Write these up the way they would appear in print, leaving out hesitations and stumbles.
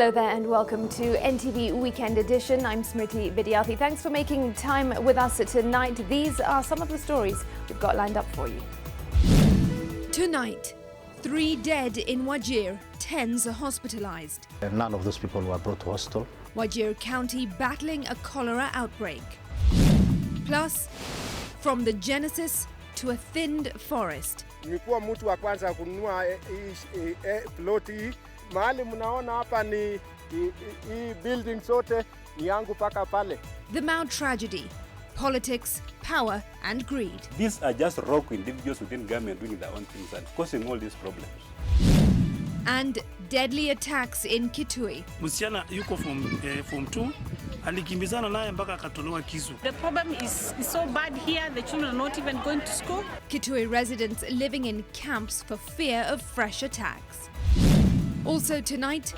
Hello there and welcome to NTV Weekend Edition. I'm Smriti Vidyarthi. Thanks for making time with us tonight. These are some of the stories we've got lined up for you. Tonight, 3 dead in Wajir, 10s are hospitalized. None of those people were brought to hospital. Wajir County battling a cholera outbreak. Plus, from the genesis to a thinned forest. Nilikuwa mtu wa kwanza kununua plot hii. Mahali mnaona hapa ni hii building zote ni yangu paka pale. The Mao tragedy, politics, power and greed. These are just rogue individuals within government doing their own things and causing all these problems. And deadly attacks in Kitui. Msichana yuko form 2 alikimbizana naye mpaka akatolewa kisu. The problem is so bad here, the children are not even going to school. Kitui residents living in camps for fear of fresh attacks. Also tonight,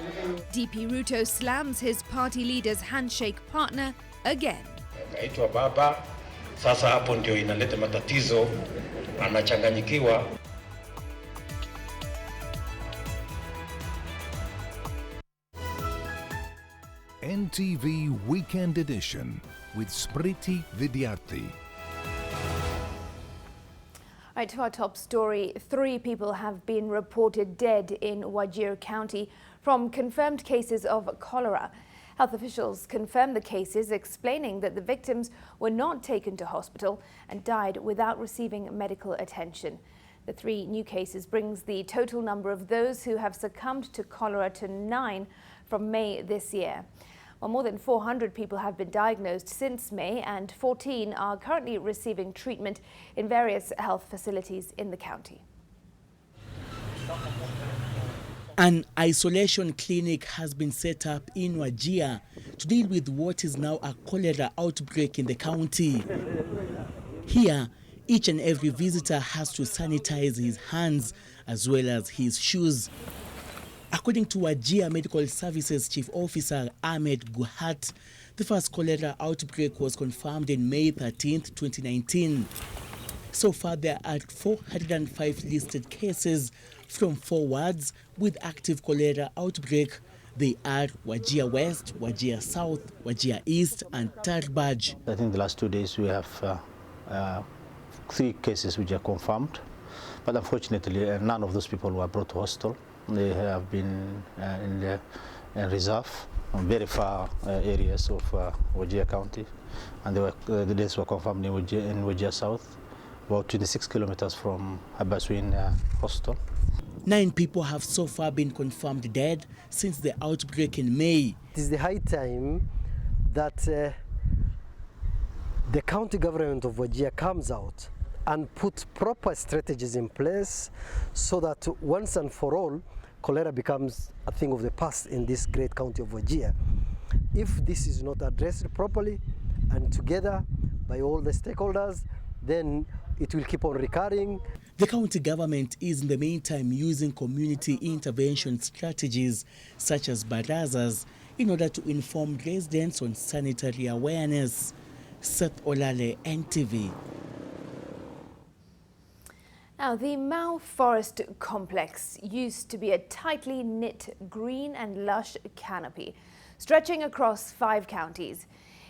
DP Ruto slams his party leader's handshake partner again. Kaitwa baba, sasa hapo ndio inaleta matatizo, anachanganyikiwa. NTV Weekend Edition with Smriti Vidyarthi. Right, to our top story, 3 people have been reported dead in Wajir County from confirmed cases of cholera. Health officials confirmed the cases, explaining that the victims were not taken to hospital and died without receiving medical attention. The 3 new cases brings the total number of those who have succumbed to cholera to 9 from May this year. Well, more than 400 people have been diagnosed since May and 14 are currently receiving treatment in various health facilities in the county. An isolation clinic has been set up in Wajir to deal with what is now a cholera outbreak in the county. Here, each and every visitor has to sanitize his hands as well as his shoes. According to Wajir Medical Services Chief Officer Ahmed Guhat, the first cholera outbreak was confirmed in May 13, 2019. So far, there are 405 listed cases from 4 wards with active cholera outbreak. They are Wajir West, Wajir South, Wajir East and Tarbaj. I think the last 2 days we have 3 cases which are confirmed, but unfortunately none of those people were brought to hospital. They have been in the reserve, very far areas of Wajir County, and the deaths were confirmed in Wajir South, about 26 kilometers from Habaswin Hospital. 9 people have so far been confirmed dead since the outbreak in May. It is the high time that the county government of Wajir comes out and put proper strategies in place so that once and for all, cholera becomes a thing of the past in this great county of Wajir. If this is not addressed properly and together by all the stakeholders, then it will keep on recurring. The county government is in the meantime using community intervention strategies such as barazas in order to inform residents on sanitary awareness. Seth Olale, NTV. Now, the Mao Forest Complex used to be a tightly knit green and lush canopy stretching across 5 counties.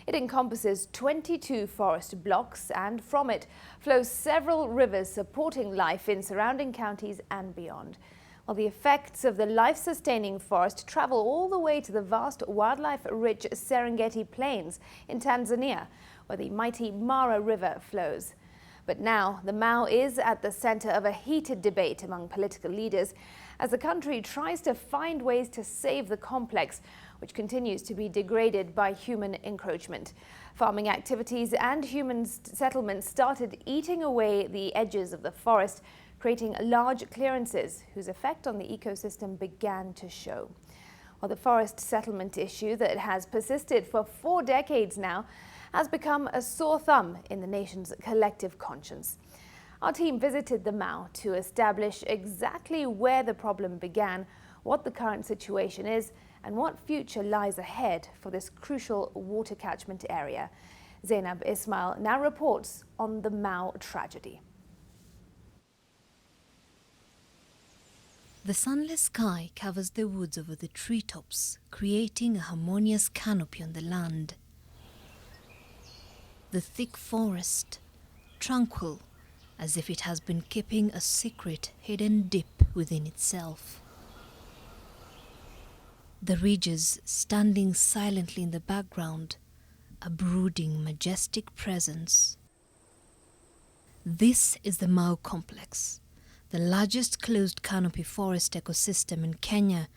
It encompasses 22 forest blocks and from it flows several rivers supporting life in surrounding counties and beyond. While the effects of the life-sustaining forest travel all the way to the vast wildlife-rich Serengeti Plains in Tanzania, where the mighty Mara River flows. But now, the Mao is at the center of a heated debate among political leaders as the country tries to find ways to save the complex, which continues to be degraded by human encroachment. Farming activities and human settlements started eating away the edges of the forest, creating large clearances whose effect on the ecosystem began to show. While the forest settlement issue that has persisted for 4 decades now has become a sore thumb in the nation's collective conscience. Our team visited the Mao to establish exactly where the problem began, what the current situation is, and what future lies ahead for this crucial water catchment area. Zainab Ismail now reports on the Mao tragedy. The sunless sky covers the woods over the treetops, creating a harmonious canopy on the land. The thick forest, tranquil, as if it has been keeping a secret hidden deep within itself. The ridges standing silently in the background, a brooding, majestic presence. This is the Mau complex, the largest closed canopy forest ecosystem in Kenya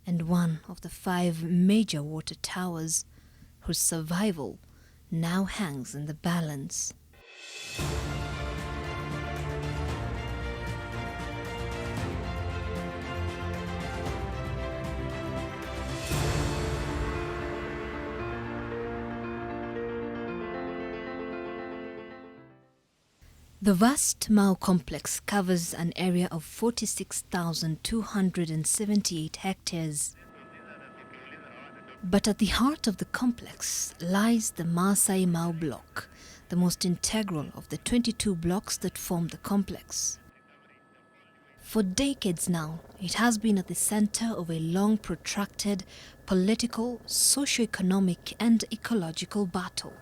and one of the 5 major water towers whose survival now hangs in the balance. The vast Mau complex covers an area of 46,278 hectares. But at the heart of the complex lies the Maasai Mau block, the most integral of the 22 blocks that form the complex. For decades now, it has been at the center of a long protracted political, socio-economic and ecological battle.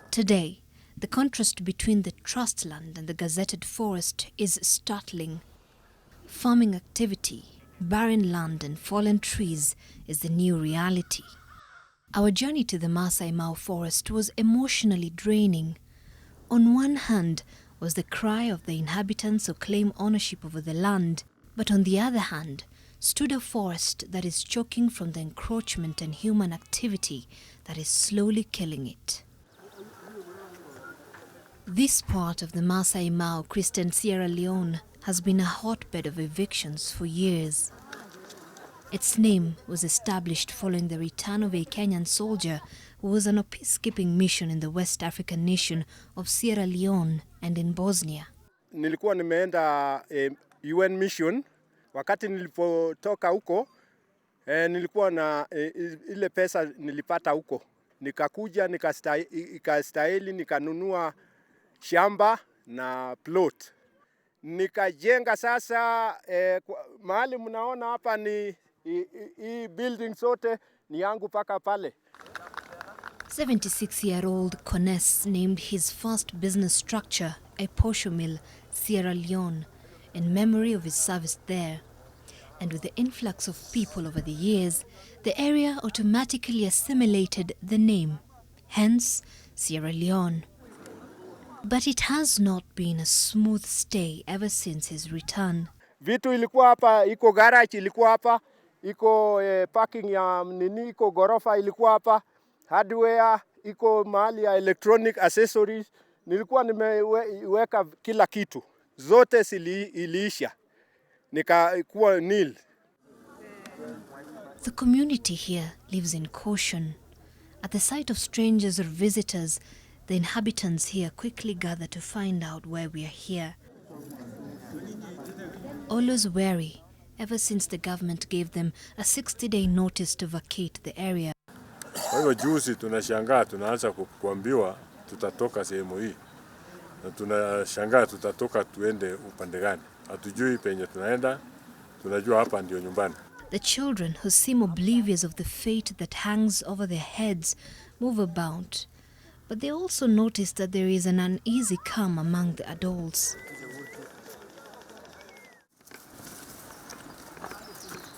Today, the contrast between the trust land and the gazetted forest is startling. Farming activity, barren land and fallen trees is the new reality. Our journey to the Maasai Mau forest was emotionally draining. On one hand was the cry of the inhabitants who claim ownership over the land, but on the other hand stood a forest that is choking from the encroachment and human activity that is slowly killing it. This part of the Maasai Mau, Christian Sierra Leone, has been a hotbed of evictions for years. Its name was established following the return of a Kenyan soldier who was on a peacekeeping mission in the West African nation of Sierra Leone and in Bosnia. Nilikuwa nimeenda UN mission. Wakati nilipotoka huko, nilikuwa na ile pesa nilipata huko. Nikakuja, nikastahili, nikanunua shamba na plot. Nikajenga sasa, mahali mnaona hapa ni hii building zote ni yangu paka pale. 76-year-old Kones named his first business structure a posho mill, Sierra Leone, in memory of his service there. And with the influx of people over the years, the area automatically assimilated the name, hence Sierra Leone. But it has not been a smooth stay ever since his return. Vitu ilikuwa hapa, iko garage ilikuwa hapa, iko parking ya nini, iko gorofa ilikuwa hapa, hardware, iko mahali ya electronic accessories. Nilikuwa nimeweka kila kitu. Zote iliisha. Nikakuwa nil. The community here lives in caution. At the sight of strangers or visitors, the inhabitants here quickly gather to find out why we are here. Always wary, ever since the government gave them a 60-day notice to vacate the area. Kwa hiyo juzi tunashangaa tunaanza kuambiwa tutatoka sehemu hii. Na tunashangaa tutatoka tuende upande gani. Hatujui penye tunaenda, tunajua hapa ndio nyumbani. The children, who seem oblivious of the fate that hangs over their heads, move about. But they also notice that there is an uneasy calm among the adults.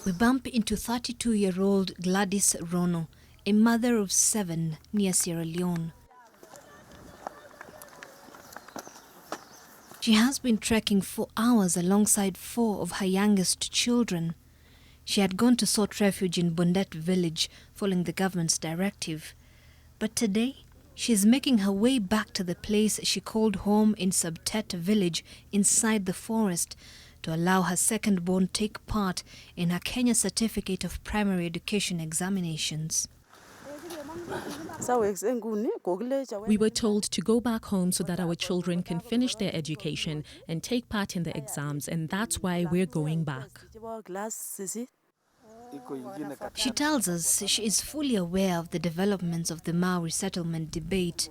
We bump into 32-year-old Gladys Rono, a mother of 7 near Sierra Leone. She has been trekking for hours alongside 4 of her youngest children. She had gone to sought refuge in Bondet village following the government's directive. But today, she is making her way back to the place she called home in Subtet village inside the forest to allow her second-born take part in her Kenya Certificate of Primary Education examinations. We were told to go back home so that our children can finish their education and take part in the exams, and that's why we're going back. She tells us she is fully aware of the developments of the Mau resettlement debate,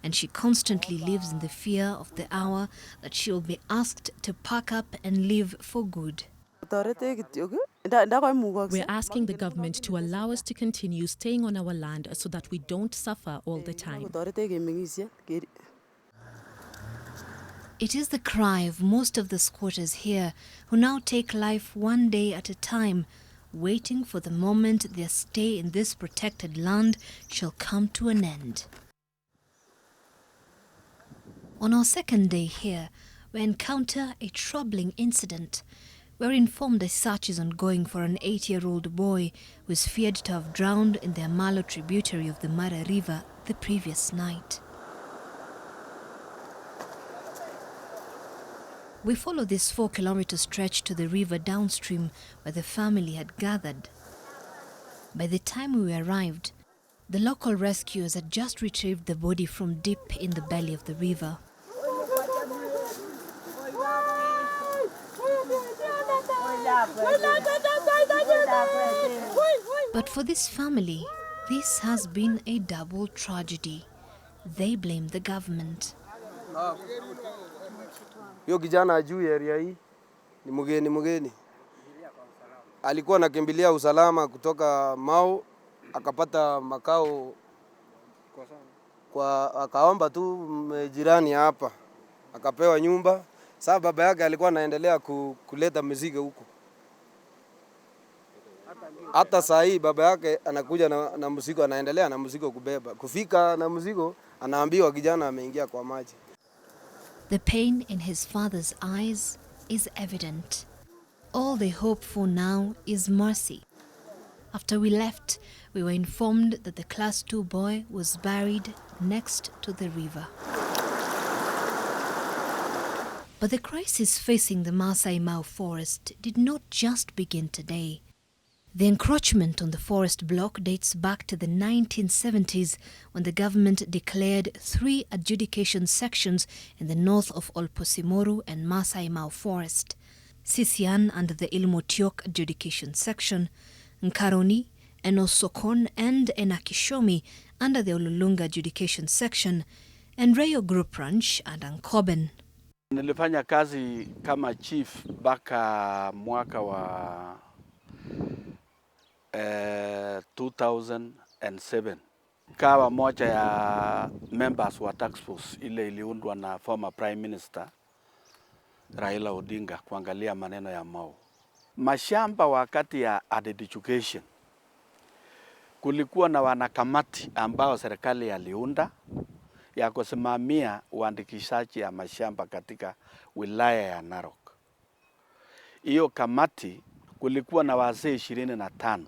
and she constantly lives in the fear of the hour that she will be asked to pack up and leave for good. We're asking the government to allow us to continue staying on our land so that we don't suffer all the time. It is the cry of most of the squatters here who now take life one day at a time, waiting for the moment their stay in this protected land shall come to an end. On our second day here, we encounter a troubling incident. We're informed a search is ongoing for an 8-year-old boy who is feared to have drowned in the Amalo tributary of the Mara River the previous night. We follow this 4-kilometer stretch to the river downstream where the family had gathered. By the time we arrived, the local rescuers had just retrieved the body from deep in the belly of the river. But for this family, this has been a double tragedy. They blame the government. Yo kijana juu area hii ni mgeni. Alikuwa anakimbilia usalama kutoka Mau, akapata makao kwa akaomba tu jirani hapa. Akapewa nyumba. Sasa baba yake alikuwa anaendelea kuleta mizigo huko. Hata saa hii baba yake anakuja na mzigo, anaendelea na mzigo kubeba. Kufika na mzigo anaambiwa kijana ameingia kwa maji. The pain in his father's eyes is evident. All they hope for now is mercy. After we left, we were informed that the Class 2 boy was buried next to the river. But the crisis facing the Masai Mau forest did not just begin today. The encroachment on the forest block dates back to the 1970s when the government declared 3 adjudication sections in the north of Olposimoru and Masai Mau forest. Sisian under the Ilmotiok adjudication section, Nkaroni, Enosokon and Enakishomi under the Olulunga adjudication section, and Rayo Group Ranch and Ankoben. Nilifanya kazi kama chief baka mwaka wa 2007. Kawa moja ya members wa task force ile iliundwa na former Prime Minister Raila Odinga kuangalia maneno ya Mau. Mashamba wakati ya education kulikuwa na wanakamati ambao serikali aliunda ya kusimamia uandikishaji ya mashamba katika wilaya ya Narok. Hiyo kamati kulikuwa na wazee 25.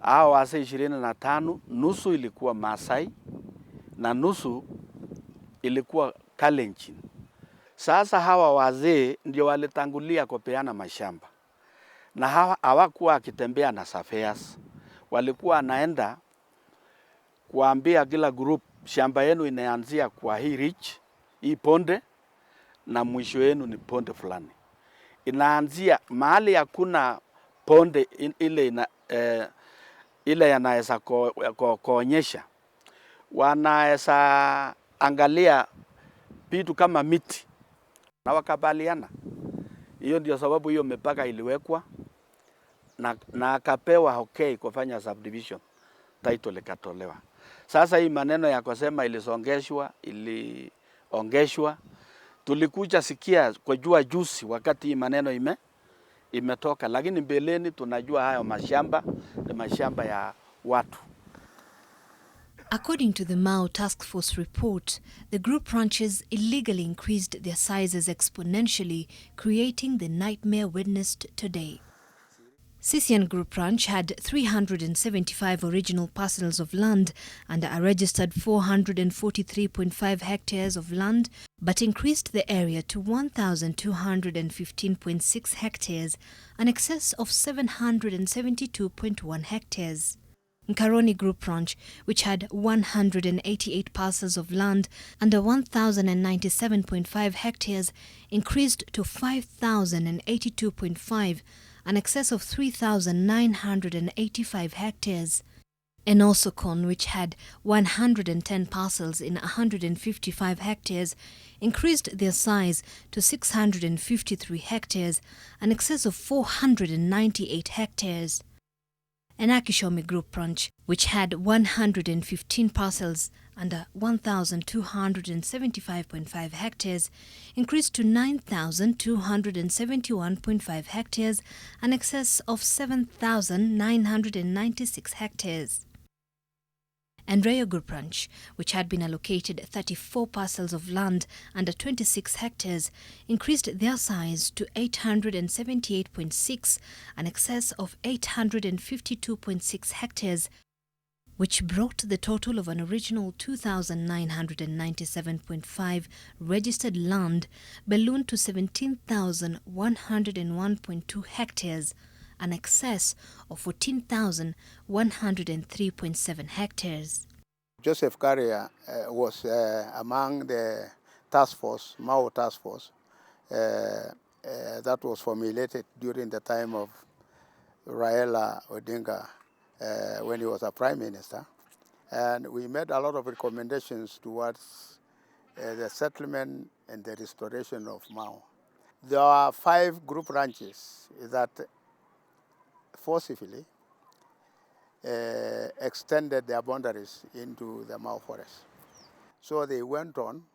Hao wazee 25, nusu ilikuwa Masai na nusu ilikuwa Kalenjin. Sasa hawa wazee ndio walitangulia kupeana mashamba. Na hawakuwa akitembea na surveyors. Walikuwa anaenda kuambia kila group shamba yenu inaanzia kwa hii ridge, hii ponde na mwisho yenu ni ponde fulani. Inaanzia mahali hakuna ponde ile yanaweza kuonyesha. Wanaweza angalia vitu kama miti na wakabaliana. Hiyo ndio sababu hiyo mipaka iliwekwa na akapewa okay kufanya subdivision, title ikatolewa. Sasa hii maneno ya kusema iliongeshwa, tulikuja sikia kujua juzi wakati hii maneno imetoka, lakini mbeleni tunajua hayo mashamba ni mashamba ya watu. According to the Mau Task Force report, the group ranches illegally increased their sizes exponentially, creating the nightmare witnessed today. Sisian Group Ranch had 375 original parcels of land under a registered 443.5 hectares of land, but increased the area to 1,215.6 hectares, an excess of 772.1 hectares. Nkaroni Group Ranch, which had 188 parcels of land under 1,097.5 hectares, increased to 5,082.5, an excess of 3,985 hectares. And Osokon, which had 110 parcels in 155 hectares, increased their size to 653 hectares, an excess of 498 hectares. And Akishomi Group Ranch, which had 115 parcels under 1,275.5 hectares, increased to 9,271.5 hectares, an excess of 7,996 hectares. And Nyayo Group Ranch, which had been allocated 34 parcels of land under 26 hectares, increased their size to 878.6, an excess of 852.6 hectares, which brought the total of an original 2,997.5 registered land ballooned to 17,101.2 hectares, an excess of 14,103.7 hectares. Joseph Carrier was among the task force, Mao task force, that was formulated during the time of Raila Odinga when he was a prime minister. And we made a lot of recommendations towards the settlement and the restoration of Mao. There are 5 group ranches that forcibly extended their boundaries into the Mao forest. So they went on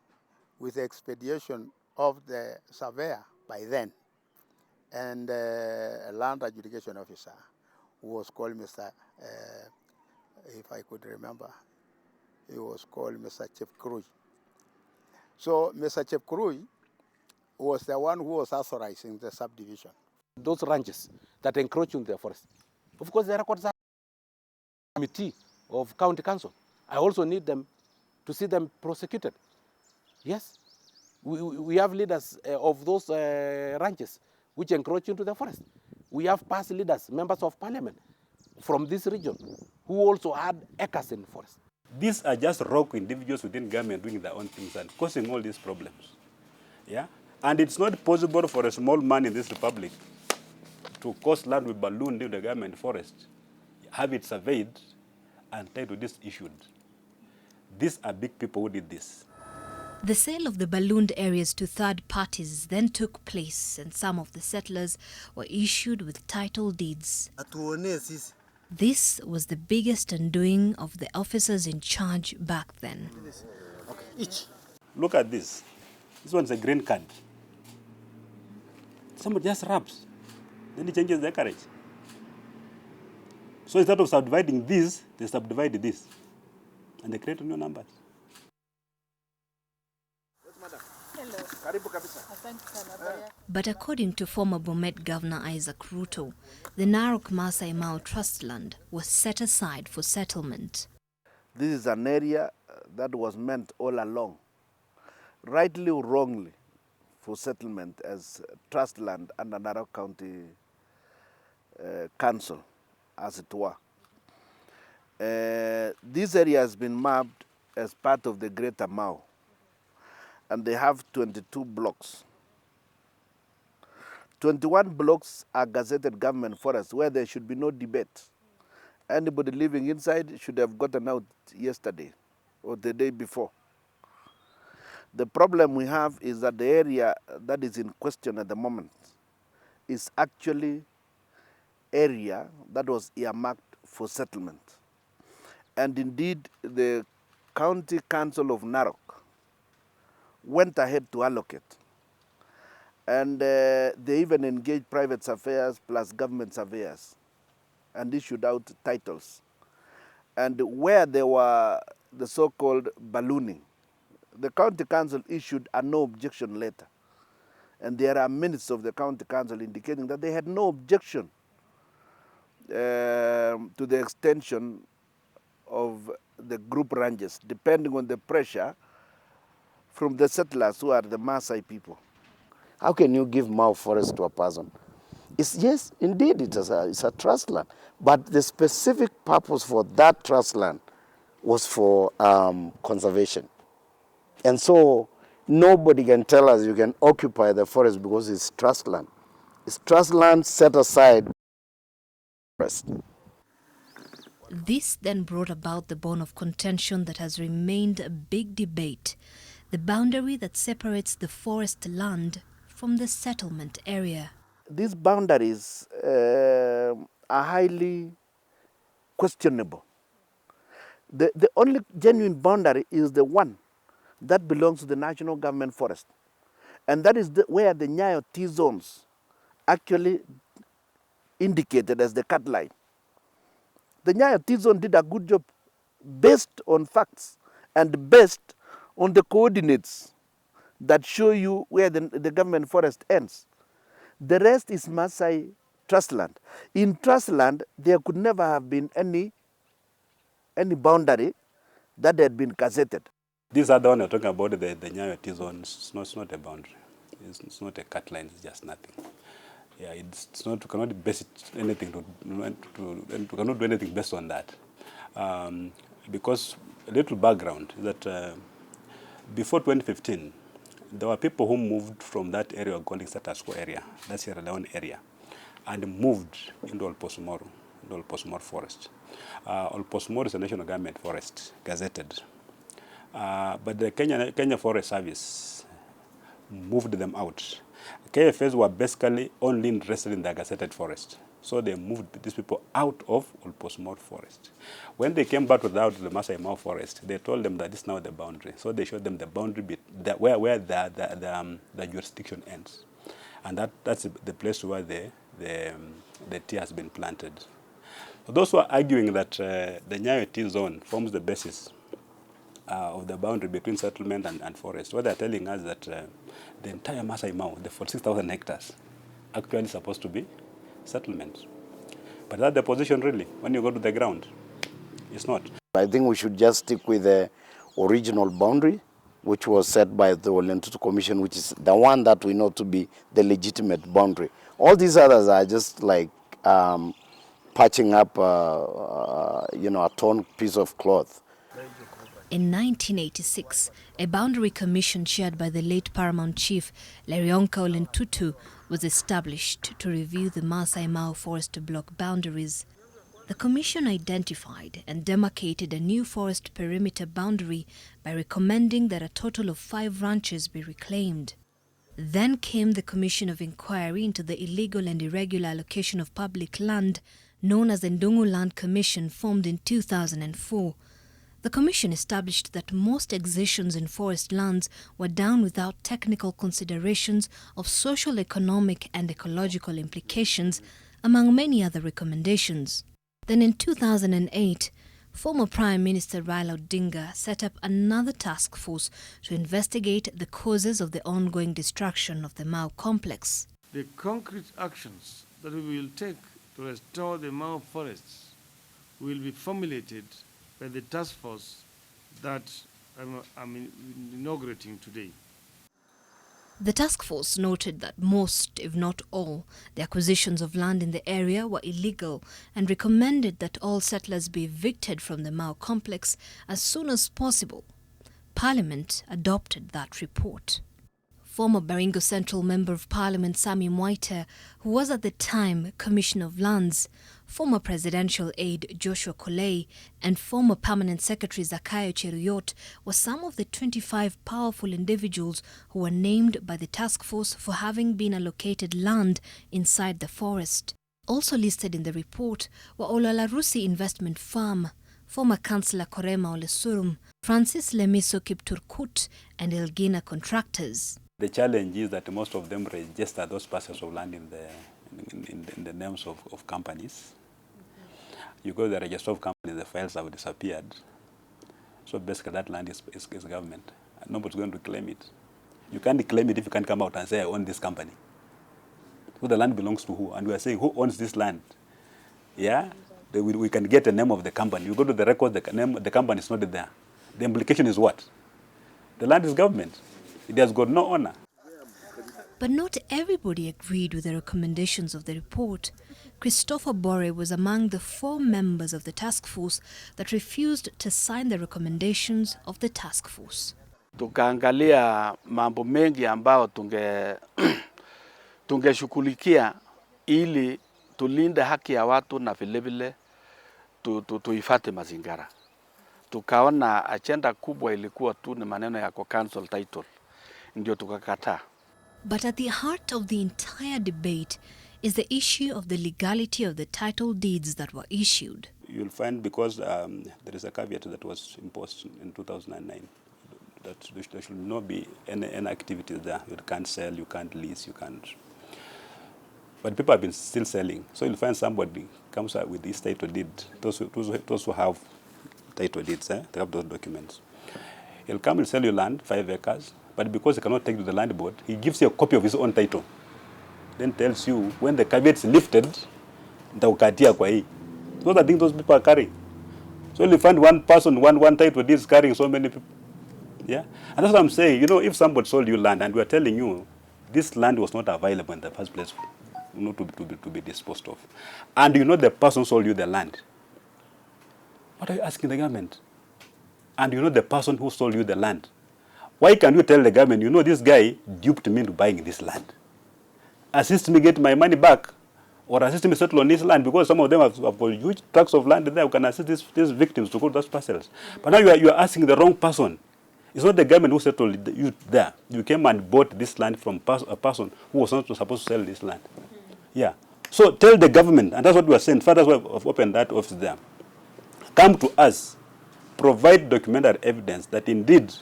with the expedition of the surveyor by then and a land adjudication officer who was called Mr. If I could remember, he was called Mr. Kitui. So Mr. Kitui was the one who was authorizing the subdivision. Those ranches that encroach on their forest. Of course, the records are committee of county council. I also need them to see them prosecuted. Yes, we have leaders of those ranches which encroach into the forest. We have past leaders, members of parliament from this region who also had acres in the forest. These are just rogue individuals within government doing their own things and causing all these problems. Yeah? And it's not possible for a small man in this republic to cost land with balloon in the government forest, have it surveyed, and title this issued. These are big people who did this. The sale of the ballooned areas to third parties then took place, and some of the settlers were issued with title deeds. This was the biggest undoing of the officers in charge back then. Look at this. This one's a green card. Somebody just rubs. Then he changes the acreage. So instead of subdividing this, they subdivide this. And they create new numbers. But according to former Bomet Governor Isaac Ruto, the Narok Masai Mao Trust land was set aside for settlement. This is an area that was meant all along, rightly or wrongly, for settlement as trust land under Narok County Council, as it were. This area has been mapped as part of the Greater Mao, and they have 22 blocks. 21 blocks are gazetted government forests where there should be no debate. Anybody living inside should have gotten out yesterday or the day before. The problem we have is that the area that is in question at the moment is actually area that was earmarked for settlement. And indeed, the County Council of Narok went ahead to allocate. And they even engaged private surveyors plus government surveyors and issued out titles. And where there were the so-called ballooning, the County Council issued a no objection letter. And there are minutes of the County Council indicating that they had no objection to the extension of the group ranges, depending on the pressure from the settlers who are the Maasai people. How can you give Mao forest to a person? Yes, indeed, it's a trust land. But the specific purpose for that trust land was for conservation. And so nobody can tell us you can occupy the forest because it's trust land. It's trust land set aside. This then brought about the bone of contention that has remained a big debate, the boundary that separates the forest land from the settlement area. These boundaries are highly questionable. The only genuine boundary is the one that belongs to the national government forest. And that is where the Nyayo T-zones actually indicated as the cut line. The Nyayo T-zone did a good job based on facts and based on the coordinates that show you where the government forest ends. The rest is Maasai trust land. In trust land, there could never have been any boundary that had been gazetted. These are the one you're talking about, the Nyayo T-zone. It's not a boundary. It's not a cut line. It's just nothing. Yeah, it's not. We cannot base anything we cannot do anything based on that, because a little background is that before 2015, there were people who moved from that area of calling status quo area, that's Sierra Leone area, and moved into Olposmoro forest. Olposmoro is a national government forest, gazetted. But the Kenya Forest Service moved them out. KFS were basically only interested in the gazetted forest. So they moved these people out of Olposmoro forest. When they came back without the Masai Mara forest, they told them that this is now the boundary. So they showed them the boundary where the jurisdiction ends. And that's the place where the tea has been planted. So those who are arguing that the Nyayo T zone forms the basis of the boundary between settlement and forest, what they're telling us that the entire Masai Mara, the 46,000 hectares, actually supposed to be settlements. But that's the position really, when you go to the ground. It's not. I think we should just stick with the original boundary, which was set by the Landless Commission, which is the one that we know to be the legitimate boundary. All these others are just like patching up, a torn piece of cloth. In 1986, a boundary commission chaired by the late Paramount Chief Lerionka Olentutu was established to review the Masai Mara forest block boundaries. The commission identified and demarcated a new forest perimeter boundary by recommending that a total of 5 ranches be reclaimed. Then came the Commission of Inquiry into the illegal and irregular allocation of public land, known as the Ndungu Land Commission, formed in 2004. The commission established that most excisions in forest lands were done without technical considerations of social, economic and ecological implications, among many other recommendations. Then in 2008, former Prime Minister Raila Odinga set up another task force to investigate the causes of the ongoing destruction of the Mau complex. The concrete actions that we will take to restore the Mau forests will be formulated by the task force that I'm inaugurating today. The task force noted that most, if not all, the acquisitions of land in the area were illegal and recommended that all settlers be evicted from the Mau complex as soon as possible. Parliament adopted that report. Former Baringo Central Member of Parliament Sami Mwaita, who was at the time Commissioner of Lands, former Presidential Aide Joshua Kolei, and former Permanent Secretary Zakayo Cheruyot were some of the 25 powerful individuals who were named by the task force for having been allocated land inside the forest. Also listed in the report were Olalarusi Investment Farm, former Councillor Korema Olesurum, Francis Lemiso Kipturkut, and Elgina Contractors. The challenge is that most of them register those parcels of land in the names of companies. You go to the register of companies, the files have disappeared. So basically that land is government. Nobody's going to claim it. You can't claim it if you can't come out and say, I own this company. Who the land belongs to who? And we are saying, who owns this land? Yeah? We can get the name of the company. You go to the record, the company is not there. The implication is what? The land is government. It has got no owner. But not everybody agreed with the recommendations of the report. Christopher Bore was among the 4 members of the task force that refused to sign the recommendations of the task force. Tukaangalia mambo mengi ambao tungeshughulikia ili tulinde haki ya watu na vile vile tuhifadhi mazingira. Tukaona agenda kubwa ilikuwa tu ni maneno ya cancel title, ndio tukakataa. But at the heart of the entire debate is the issue of the legality of the title deeds that were issued. You'll find, because there is a caveat that was imposed in 2009, that there should not be any activities there. You can't sell, you can't lease, you can't. But people have been still selling. So you'll find somebody comes out with this title deed, those who have title deeds, they have those documents. He'll come and sell you land, 5 acres, but because he cannot take to the land board, he gives you a copy of his own title. Then tells you, when the caveat is lifted, nitaukatia kwa hii. Those are things those people are carrying. So you'll find one person, one title deed is carrying so many people. Yeah? And that's what I'm saying. You know, if somebody sold you land and we are telling you this land was not available in the first place, you know, to be disposed of, and you know the person sold you the land, what are you asking the government? And you know the person who sold you the land, why can't you tell the government, you know, this guy duped me into buying this land? Assist me get my money back, or assist me settle on this land, because some of them have got huge tracts of land there who can assist these victims to go to those parcels. But now you are asking the wrong person. It's not the government who settled you there. You came and bought this land from a person who was not supposed to sell this land. Yeah. So tell the government, and that's what we are saying. That's why I've opened that office there. Come to us, provide documentary evidence that indeed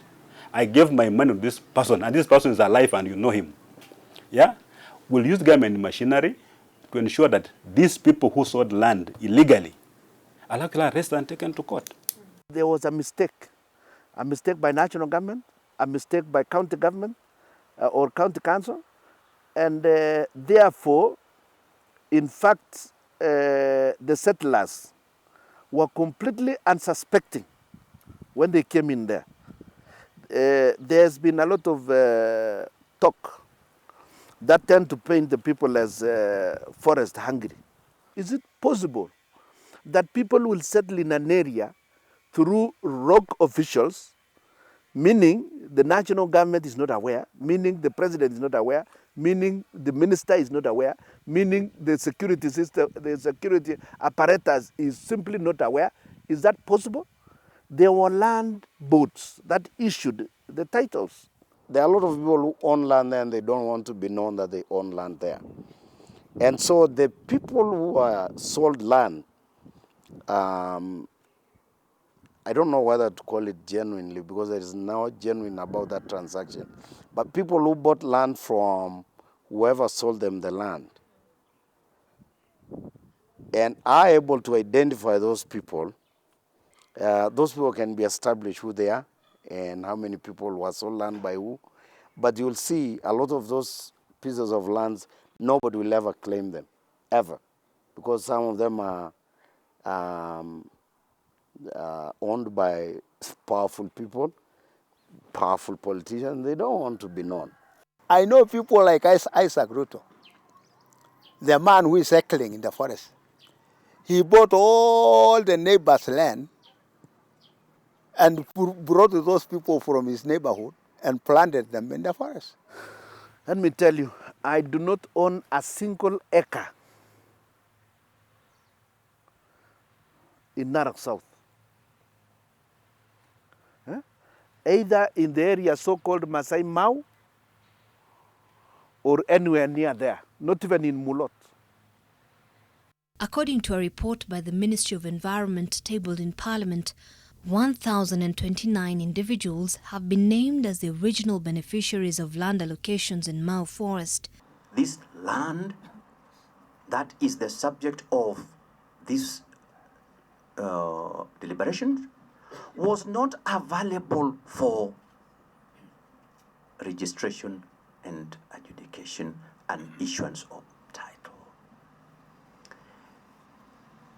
I gave my money to this person, and this person is alive and you know him. Yeah? We'll use government machinery to ensure that these people who sold land illegally are arrested and taken to court. There was a mistake by national government, a mistake by county government or county council, and therefore, in fact, the settlers were completely unsuspecting when they came in there. There's been a lot of talk that tend to paint the people as forest hungry. Is it possible that people will settle in an area through rogue officials, meaning the national government is not aware, meaning the president is not aware, meaning the minister is not aware, meaning the security system, the security apparatus is simply not aware? Is that possible? There were land boards that issued the titles. There are a lot of people who own land there and they don't want to be known that they own land there. And so the people who are sold land, I don't know whether to call it genuinely, because there is no genuine about that transaction. But people who bought land from whoever sold them the land and are able to identify those people can be established who they are and how many people were sold land by who. But you'll see a lot of those pieces of lands, nobody will ever claim them, ever. Because some of them are owned by powerful people, powerful politicians. They don't want to be known. I know people like Isaac Ruto, the man who is cycling in the forest. He bought all the neighbors' land and brought those people from his neighborhood and planted them in the forest. Let me tell you, I do not own a single acre in Narok South. Either in the area so-called Masai Mau or anywhere near there, not even in Mulot. According to a report by the Ministry of Environment tabled in Parliament, 1,029 individuals have been named as the original beneficiaries of land allocations in Mau Forest. This land that is the subject of this deliberation was not available for registration and adjudication and issuance of title.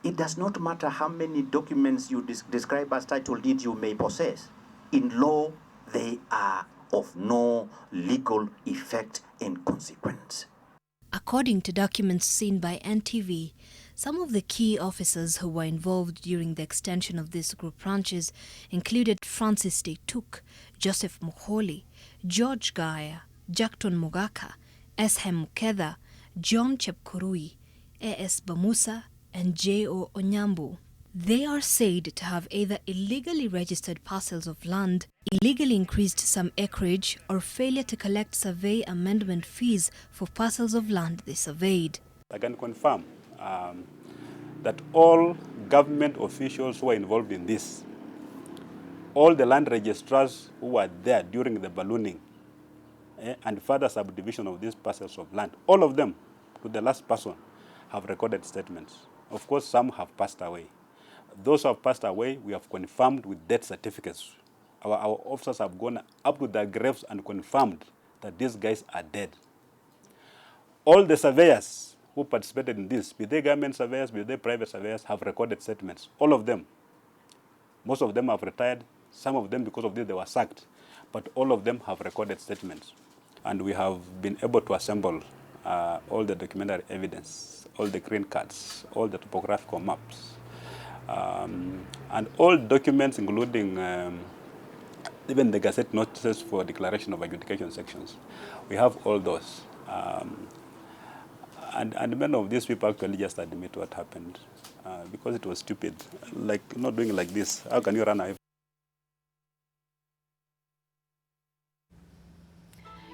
It does not matter how many documents you describe as title deed you may possess. In law, they are of no legal effect and consequence. According to documents seen by NTV, some of the key officers who were involved during the extension of these group branches included Francis Deituk, Joseph Muholi, George Gaya, Jackton Mogaka, S.M. Muketha, John Chepkurui, A.S. Bamusa, and J.O. Onyambu. They are said to have either illegally registered parcels of land, illegally increased some acreage, or failure to collect survey amendment fees for parcels of land they surveyed. I can confirm that all government officials who are involved in this, all the land registrars who were there during the ballooning and further subdivision of these parcels of land, all of them, to the last person, have recorded statements. Of course, some have passed away. Those who have passed away, we have confirmed with death certificates. Our officers have gone up to their graves and confirmed that these guys are dead. All the surveyors who participated in this, be they government surveyors, be they private surveyors, have recorded statements. All of them. Most of them have retired. Some of them, because of this, they were sacked. But all of them have recorded statements. And we have been able to assemble all the documentary evidence, all the green cards, all the topographical maps, and all documents, including even the Gazette notices for declaration of adjudication sections. We have all those. And many of these people actually just admit what happened because it was stupid. Like, not doing like this. How can you run away?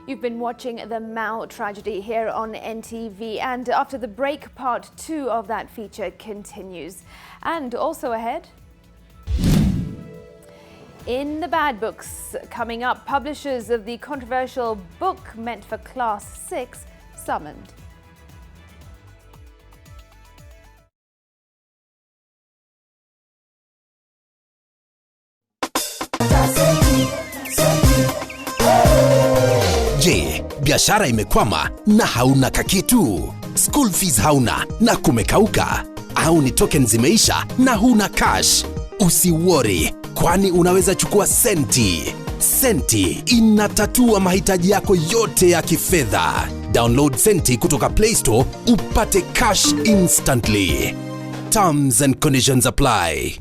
You've been watching the Mao tragedy here on NTV, and after the break, part 2 of that feature continues. And also ahead, in the bad books, coming up, publishers of the controversial book meant for Class 6 summoned. Je, biashara imekwama na hauna kakitu? School fees hauna na kumekauka? Au ni tokens zimeisha na huna cash? Usiwori, kwani unaweza chukua Senti. Senti inatatua mahitaji yako yote ya kifedha. Download Senti kutoka Play Store upate cash instantly. Terms and conditions apply.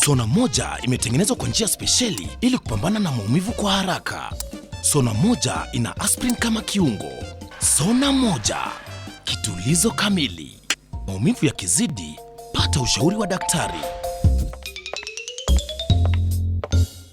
Sona moja imetengenezwa kwa njia spesheli ili kupambana na maumivu kwa haraka. Sona moja ina aspirin kama kiungo. Sona moja, kitulizo kamili. Maumivu yakizidi, pata ushauri wa daktari.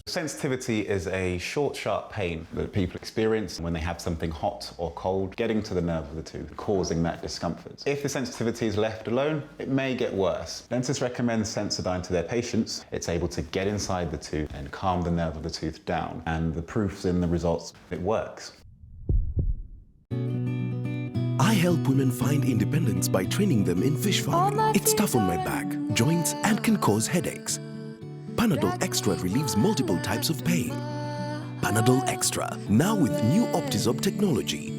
Sensitivity is a short, sharp pain that people experience when they have something hot or cold getting to the nerve of the tooth, causing that discomfort. If the sensitivity is left alone, it may get worse. Dentists recommend Sensodyne to their patients. It's able to get inside the tooth and calm the nerve of the tooth down. And the proof's in the results. It works. I help women find independence by training them in fish farming. It's tough on my back, joints, and can cause headaches. Panadol Extra relieves multiple types of pain. Panadol Extra, now with new Optizorb technology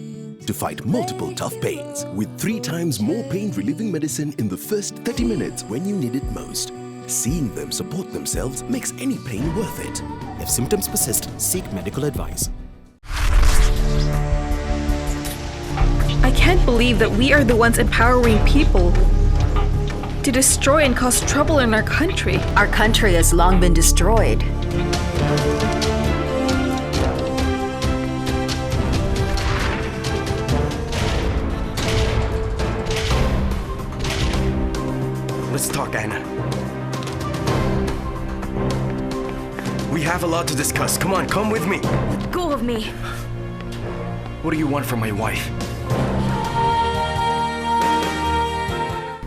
to fight multiple tough pains with 3 times more pain-relieving medicine in the first 30 minutes when you need it most. Seeing them support themselves makes any pain worth it. If symptoms persist, seek medical advice. I can't believe that we are the ones empowering people to destroy and cause trouble in our country. Our country has long been destroyed. Let's talk, Anna. We have a lot to discuss. Come on, come with me. Let go of me. What do you want from my wife?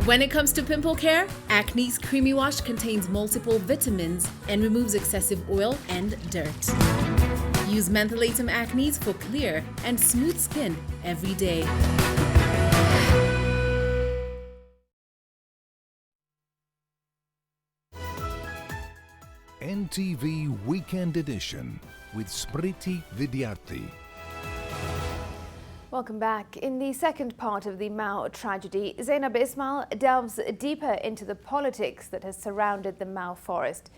When it comes to pimple care, Acne's Creamy Wash contains multiple vitamins and removes excessive oil and dirt. Use Mentholatum Acne's for clear and smooth skin every day. NTV Weekend Edition with Smriti Vidyarthi. Welcome back. In the second part of the Mao tragedy, Zainab Ismail delves deeper into the politics that has surrounded the Mao forest.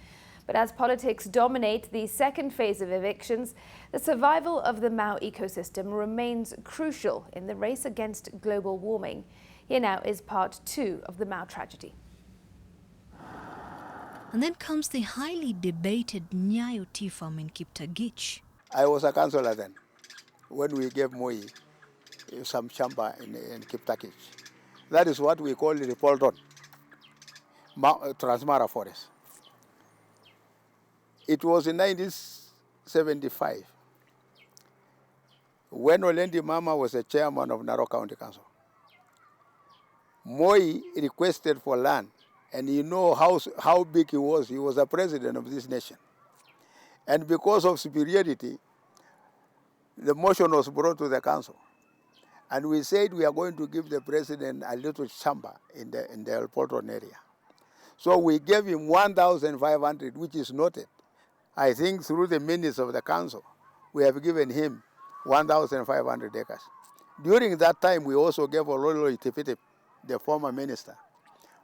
But as politics dominate the second phase of evictions, the survival of the Mao ecosystem remains crucial in the race against global warming. Here now is part 2 of the Mao tragedy. And then comes the highly debated Nyayo tea farm in Kibra. I was a councillor then when we gave Moi some shamba in Kibra. That is what we call the Polton, Transmara Forest. It was in 1975 when Olendi Mama was the chairman of Narok County Council. Moi requested for land, and you know how big he was. He was the president of this nation. And because of superiority, the motion was brought to the council. And we said we are going to give the president a little shamba in the El Polton area. So we gave him 1,500, which is noted. I think through the minutes of the council, we have given him 1,500 acres. During that time, we also gave Ololo Itipitip, the former minister,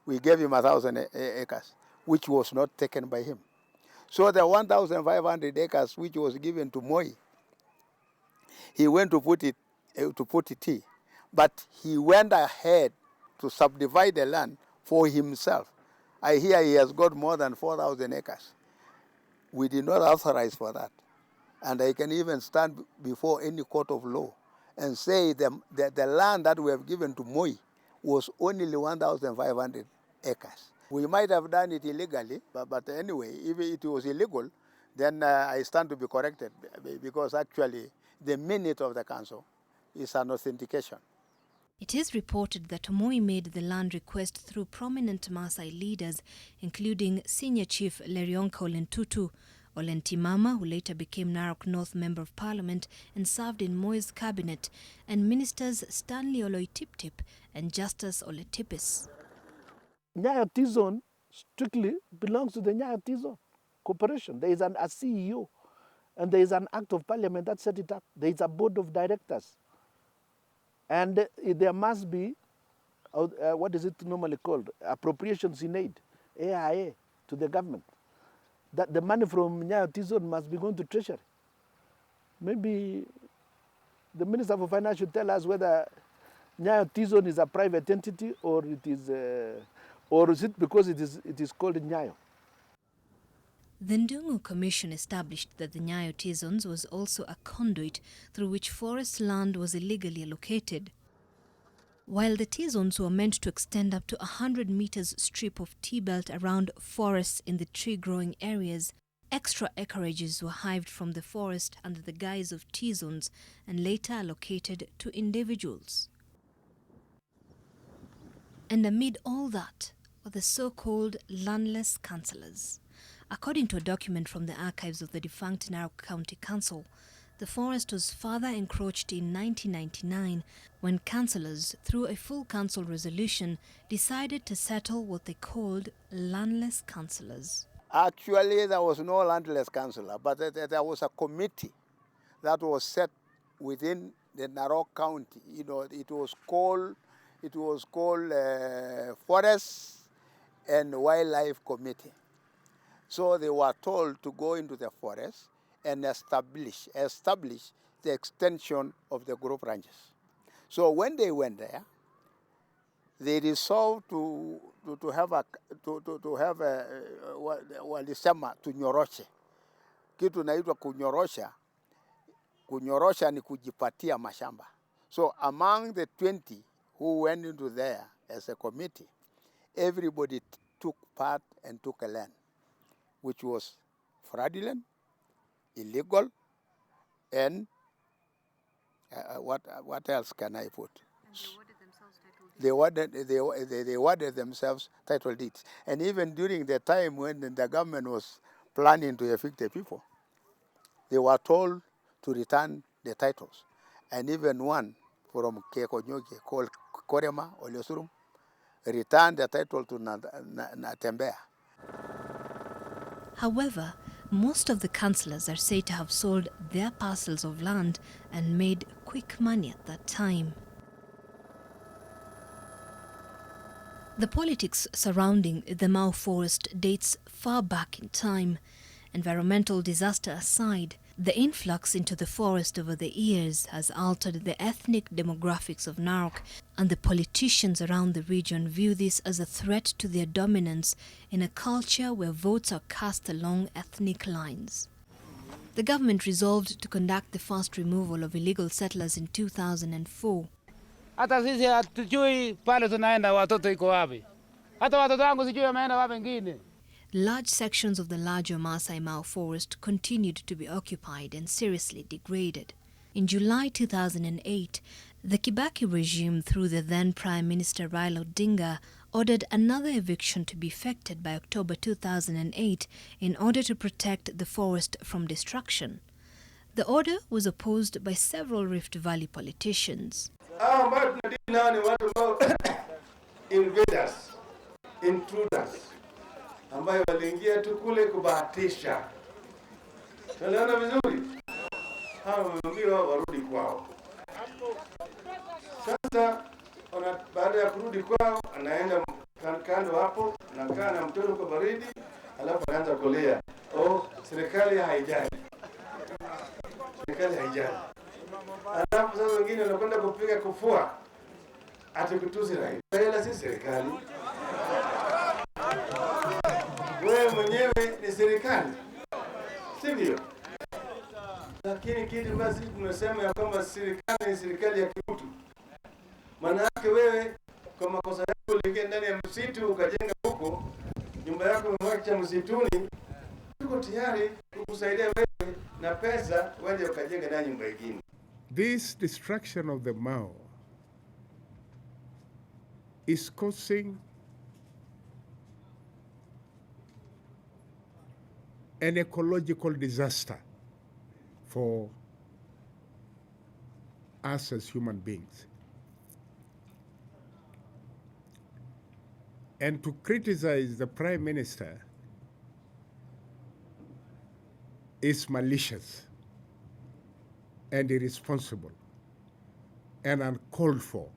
we gave him 1,000 acres, which was not taken by him. So the 1,500 acres which was given to Moi, he went to put it, but he went ahead to subdivide the land for himself. I hear he has got more than 4,000 acres. We did not authorize for that. And I can even stand before any court of law and say that the land that we have given to Moi was only 1,500 acres. We might have done it illegally, but anyway, if it was illegal, then I stand to be corrected, because actually the minute of the council is an authentication. It is reported that Moi made the land request through prominent Maasai leaders, including Senior Chief Lerionka Olentutu, Olentimama, who later became Narok North Member of Parliament and served in Moi's cabinet, and Ministers Stanley Oloitiptip and Justus Oletipis. Nyayo T-Zone strictly belongs to the Nyayo T-Zone Corporation. There is a CEO, and there is an Act of Parliament that set it up. There is a board of directors. And there must be, what is it normally called, appropriations in aid, AIA, to the government. That the money from Nyayo T-Zone must be going to Treasury. Maybe the Minister for Finance should tell us whether Nyayo T-Zone is a private entity or it is, or is it because it is called Nyayo. The Ndungu Commission established that the Nyayo T-Zones was also a conduit through which forest land was illegally allocated. While the T-Zones were meant to extend up to 100 meters strip of T-belt around forests in the tree-growing areas, extra acreages were hived from the forest under the guise of T-Zones and later allocated to individuals. And amid all that were the so-called landless councillors. According to a document from the archives of the defunct Narok County Council, the forest was further encroached in 1999 when councillors, through a full council resolution, decided to settle what they called landless councillors. Actually, there was no landless councillor, but there was a committee that was set within the Narok County. You know, it was called Forest and Wildlife Committee. So they were told to go into the forest and establish the extension of the group ranches. So when they went there, they resolved to walisema tunyoroshe. Kitu naitwa kunyorosha. Kunyorosha ni kujipatia mashamba. So among the 20 who went into there as a committee, everybody took part and took a land, which was fraudulent, illegal, and what else can I put? They awarded themselves title deeds. And even during the time when the government was planning to evict the people, they were told to return the titles. And even one from Kekonyoke called Korema Oliosurum returned the title to Natembea. However, most of the councillors are said to have sold their parcels of land and made quick money at that time. The politics surrounding the Mau forest dates far back in time. Environmental disaster aside, the influx into the forest over the years has altered the ethnic demographics of Narok, and the politicians around the region view this as a threat to their dominance in a culture where votes are cast along ethnic lines. The government resolved to conduct the first removal of illegal settlers in 2004. Hata sisi hatujui pale tunaenda watoto iko wapi. Hata watoto wangu sijui wameenda wapi wengine. Large sections of the larger Masai Mara forest continued to be occupied and seriously degraded. In July 2008, the Kibaki regime, through the then Prime Minister Raila Odinga, ordered another eviction to be effected by October 2008 in order to protect the forest from destruction. The order was opposed by several Rift Valley politicians. Invaders, intruders, ambayo waliingia tu kule kubahatisha. Tunaona vizuri? Hao wameambiwa warudi kwao. Sasa baada ya kurudi kwao, anaenda kando hapo, anakaa na mtoto kwa baridi, alafu anaanza kulia. Oh, serikali haijali. Serikali haijali. Alafu sasa wengine wanakwenda kupiga kufua. Ati kutusi rais. Raila si serikali. Wewe mwenyewe ni serikali. Sivyo? Lakini kitu basi tumesema ya kwamba serikali ni serikali ya kiutu. Maana yake wewe kwa makosa yako uliingia ndani ya msitu ukajenga huko, nyumba yako umeweka msituni, tuko tayari kukusaidia wewe na pesa uende ukajenga ndani nyumba nyingine. This destruction of the Mau is causing an ecological disaster for us as human beings. And to criticize the Prime Minister is malicious and irresponsible and uncalled for.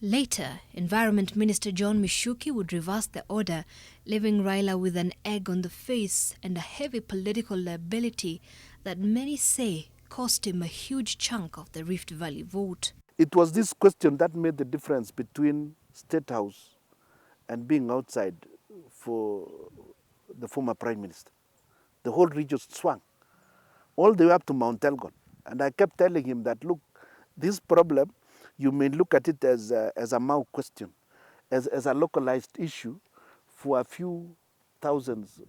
Later, Environment Minister John Mishuki would reverse the order, leaving Raila with an egg on the face and a heavy political liability that many say cost him a huge chunk of the Rift Valley vote. It was this question that made the difference between State House and being outside for the former Prime Minister. The whole region swung, all the way up to Mount Elgon. And I kept telling him that, look, this problem, you may look at it as a Mau question, as a localized issue for a few thousands.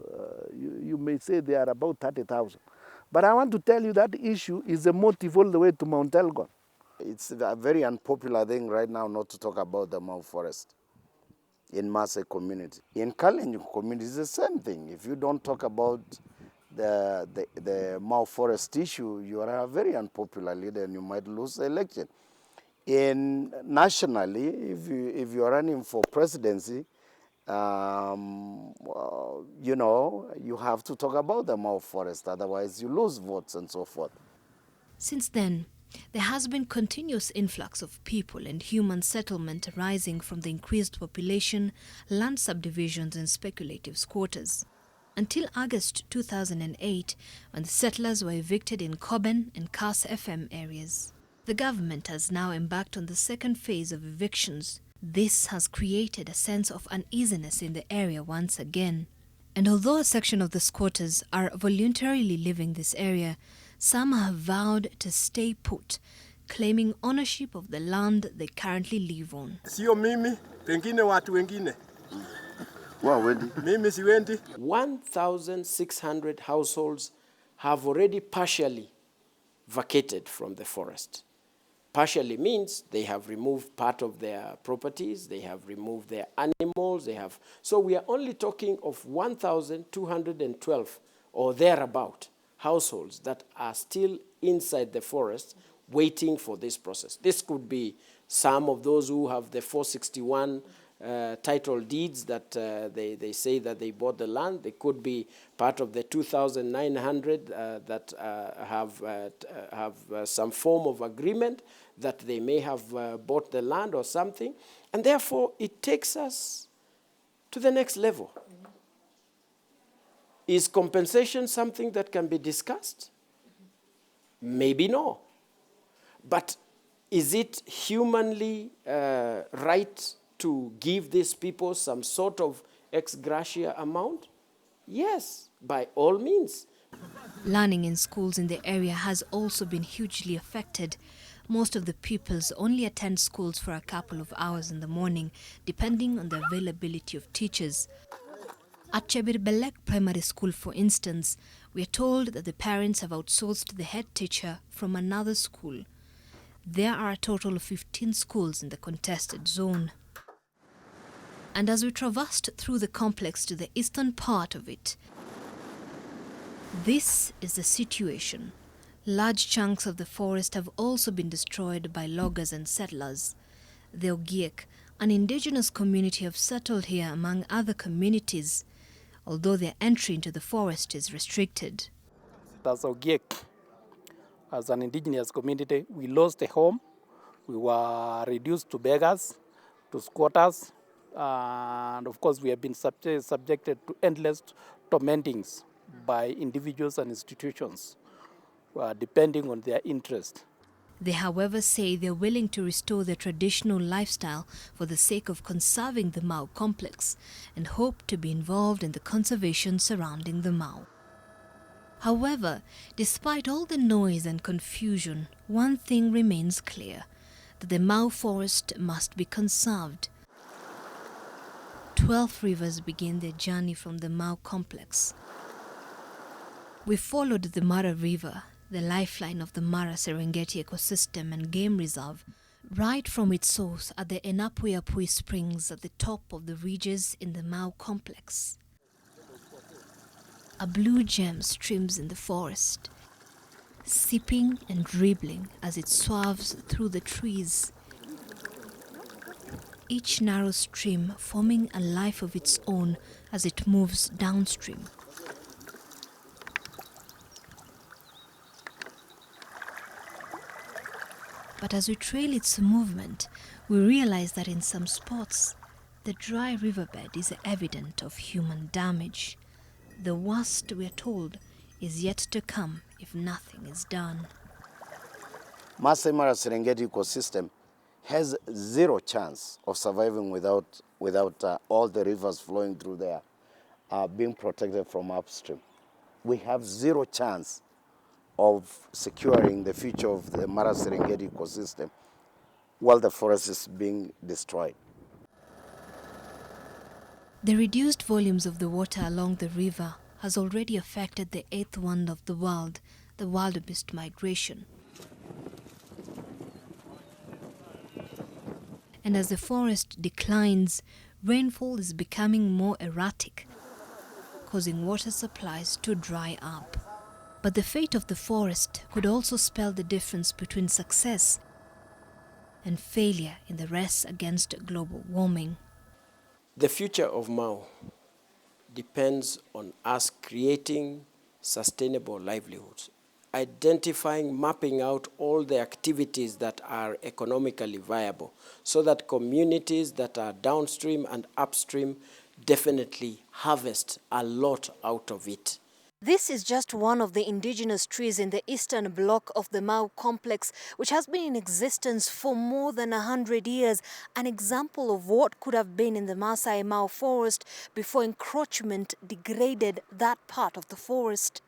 You may say they are about 30,000. But I want to tell you that issue is a motive all the way to Mount Elgon. It's a very unpopular thing right now not to talk about the Mau forest in Maasai community. In Kalenjin community, it's the same thing. If you don't talk about the Mau forest issue, you are a very unpopular leader and you might lose the election. Nationally, if you are running for presidency, you know, you have to talk about the Mau forest, otherwise you lose votes and so forth. Since then, there has been continuous influx of people and human settlement arising from the increased population, land subdivisions and speculative squatters. Until August 2008, when the settlers were evicted in Koben and Kas FM areas. The government has now embarked on the second phase of evictions. This has created a sense of uneasiness in the area once again. And although a section of the squatters are voluntarily leaving this area, some have vowed to stay put, claiming ownership of the land they currently live on. Sio mimi, pengine watu wengine. Mimi siwendi. 1,600 households have already partially vacated from the forest. Partially means they have removed part of their properties, they have removed their animals, so we are only talking of 1,212 or thereabout households that are still inside the forest waiting for this process. This could be some of those who have the 461 title deeds that they say that they bought the land. They could be part of the 2,900 that have some form of agreement that they may have bought the land or something. And therefore, it takes us to the next level. Is compensation something that can be discussed? Maybe no. But is it humanly right to give these people some sort of ex gratia amount? Yes, by all means. Learning in schools in the area has also been hugely affected. Most of the pupils only attend schools for a couple of hours in the morning, depending on the availability of teachers. At Chebirbelek Primary School, for instance, we are told that the parents have outsourced the head teacher from another school. There are a total of 15 schools in the contested zone. And as we traversed through the complex to the eastern part of it, this is the situation. Large chunks of the forest have also been destroyed by loggers and settlers. The Ogiek, an indigenous community, have settled here among other communities, although their entry into the forest is restricted. As Ogiek, as an indigenous community, we lost a home. We were reduced to beggars, to squatters, and of course we have been subjected to endless tormentings by individuals and institutions, depending on their interest. They, however, say they're willing to restore their traditional lifestyle for the sake of conserving the Mau complex and hope to be involved in the conservation surrounding the Mau. However, despite all the noise and confusion, one thing remains clear, that the Mau forest must be conserved. 12 rivers begin their journey from the Mau complex. We followed the Mara River, the lifeline of the Mara Serengeti ecosystem and game reserve, right from its source at the Enapuyapui Springs at the top of the ridges in the Mau complex. A blue gem streams in the forest, sipping and dribbling as it swerves through the trees. Each narrow stream forming a life of its own as it moves downstream. But as we trail its movement, we realize that in some spots, the dry riverbed is evident of human damage. The worst, we are told, is yet to come if nothing is done. Masai Mara Serengeti ecosystem has zero chance of surviving without all the rivers flowing through there being protected from upstream. We have zero chance of securing the future of the Mara Serengeti ecosystem while the forest is being destroyed. The reduced volumes of the water along the river has already affected the eighth wonder of the world, the wildebeest migration. And as the forest declines, rainfall is becoming more erratic, causing water supplies to dry up. But the fate of the forest could also spell the difference between success and failure in the race against global warming. The future of Mau depends on us creating sustainable livelihoods, identifying, mapping out all the activities that are economically viable so that communities that are downstream and upstream definitely harvest a lot out of it. This is just one of the indigenous trees in the eastern block of the Mau complex, which has been in existence for more than 100 years, an example of what could have been in the Masai Mau forest before encroachment degraded that part of the forest.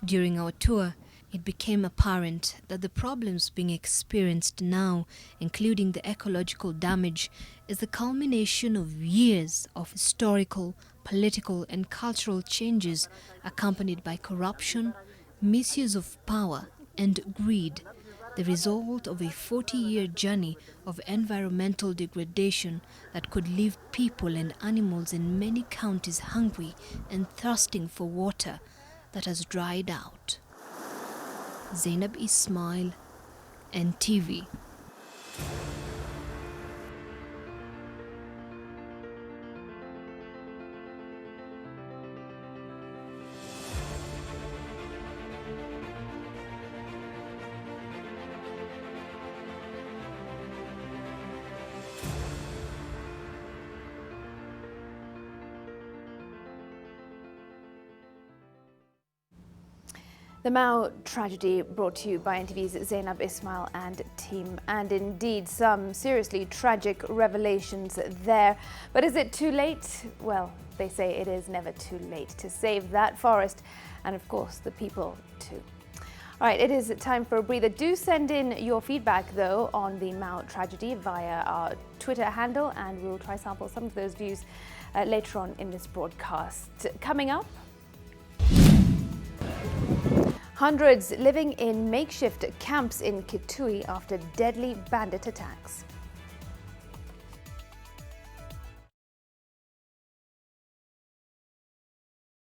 During our tour, it became apparent that the problems being experienced now, including the ecological damage, is the culmination of years of historical, political and cultural changes accompanied by corruption, misuse of power and greed, the result of a 40-year journey of environmental degradation that could leave people and animals in many counties hungry and thirsting for water that has dried out. Zainab Ismail, NTV. The Mao tragedy brought to you by NTV's Zainab Ismail and team. And indeed, some seriously tragic revelations there. But is it too late? Well, they say it is never too late to save that forest and, of course, the people too. All right, it is time for a breather. Do send in your feedback, though, on the Mao tragedy via our Twitter handle, and we'll try sample some of those views later on in this broadcast. Coming up, hundreds living in makeshift camps in Kitui after deadly bandit attacks.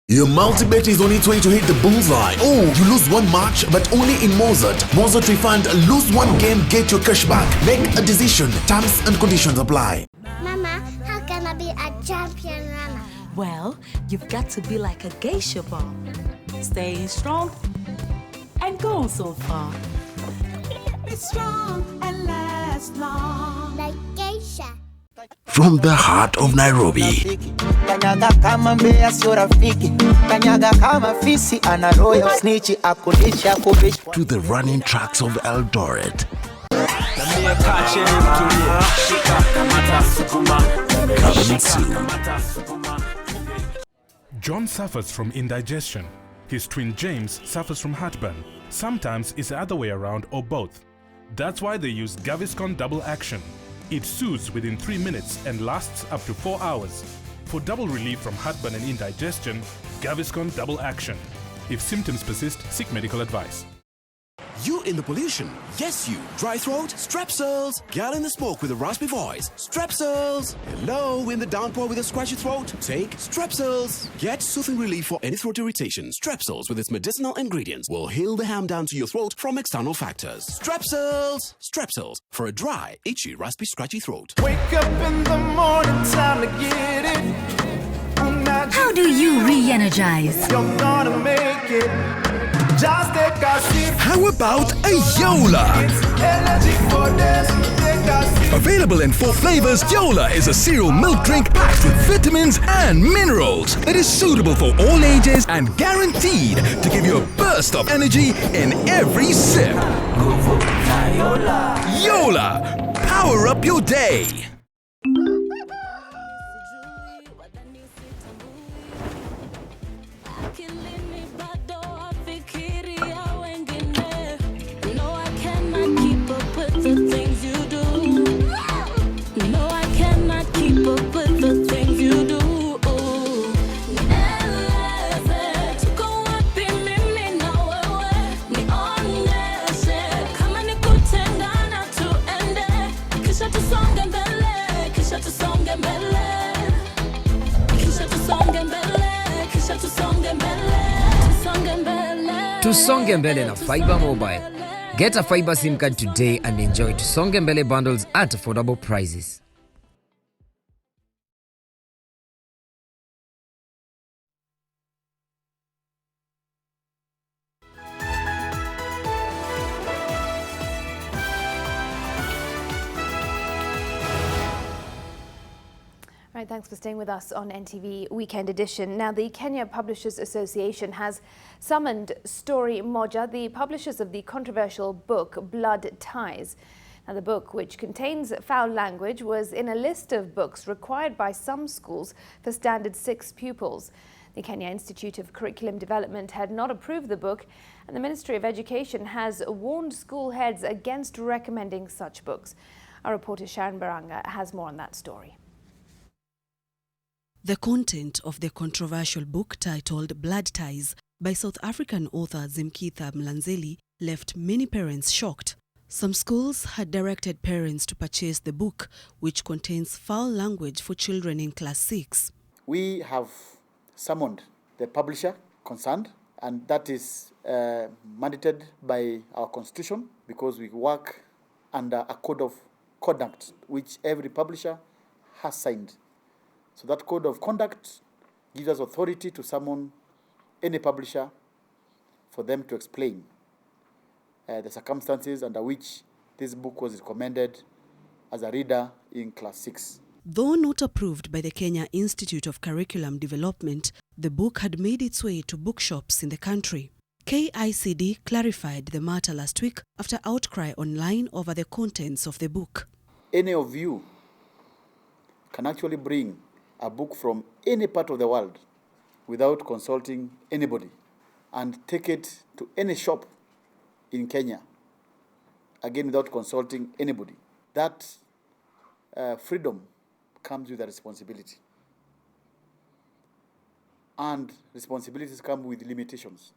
Your multi-bet is on its way to hit the bullseye. Oh, you lose one match, but only in Mozart. Mozart Refund, lose one game, get your cash back. Make a decision. Terms and conditions apply. Mama, how can I be a champion runner? Well, you've got to be like a geisha ball. Stay strong and go so far. It's strong and lasts long. Like geisha. From the heart of Nairobi to the running tracks of Eldoret. Coming soon. John suffers from indigestion. His twin James suffers from heartburn. Sometimes it's the other way around or both. That's why they use Gaviscon Double Action. It soothes within 3 minutes and lasts up to 4 hours. For double relief from heartburn and indigestion, Gaviscon Double Action. If symptoms persist, seek medical advice. You in the pollution? Yes, you. Dry throat? Strepsils. Gal in the smoke with a raspy voice? Strepsils. Hello, in the downpour with a scratchy throat? Take Strepsils. Get soothing relief for any throat irritation. Strepsils with its medicinal ingredients will heal the harm done to your throat from external factors. Strepsils. Strepsils for a dry, itchy, raspy, scratchy throat. Wake up in the morning, time to get it. How do you re-energize? You're gonna make it. Just take a sip. How about a Yola? Available in 4 flavors, Yola is a cereal milk drink packed with vitamins and minerals. It is suitable for all ages and guaranteed to give you a burst of energy in every sip. Yola, power up your day. Tusonge mbele na Fiber Mobile. Get a Fiber SIM card today and enjoy Tusonge mbele bundles at affordable prices. All right, thanks for staying with us on NTV Weekend Edition. Now, the Kenya Publishers Association has summoned Story Moja, the publishers of the controversial book Blood Ties. Now, the book, which contains foul language, was in a list of books required by some schools for Standard 6 pupils. The Kenya Institute of Curriculum Development had not approved the book, and the Ministry of Education has warned school heads against recommending such books. Our reporter Sharon Baranga has more on that story. The content of the controversial book titled Blood Ties by South African author Zimkitha Mlanzeli left many parents shocked. Some schools had directed parents to purchase the book, which contains foul language for children in class 6. We have summoned the publisher concerned, and that is mandated by our constitution because we work under a code of conduct which every publisher has signed. So that code of conduct gives us authority to summon any publisher for them to explain the circumstances under which this book was recommended as a reader in class 6. Though not approved by the Kenya Institute of Curriculum Development, the book had made its way to bookshops in the country. KICD clarified the matter last week after outcry online over the contents of the book. Any of you can actually bring a book from any part of the world without consulting anybody and take it to any shop in Kenya, again without consulting anybody. That freedom comes with a responsibility. And responsibilities come with limitations.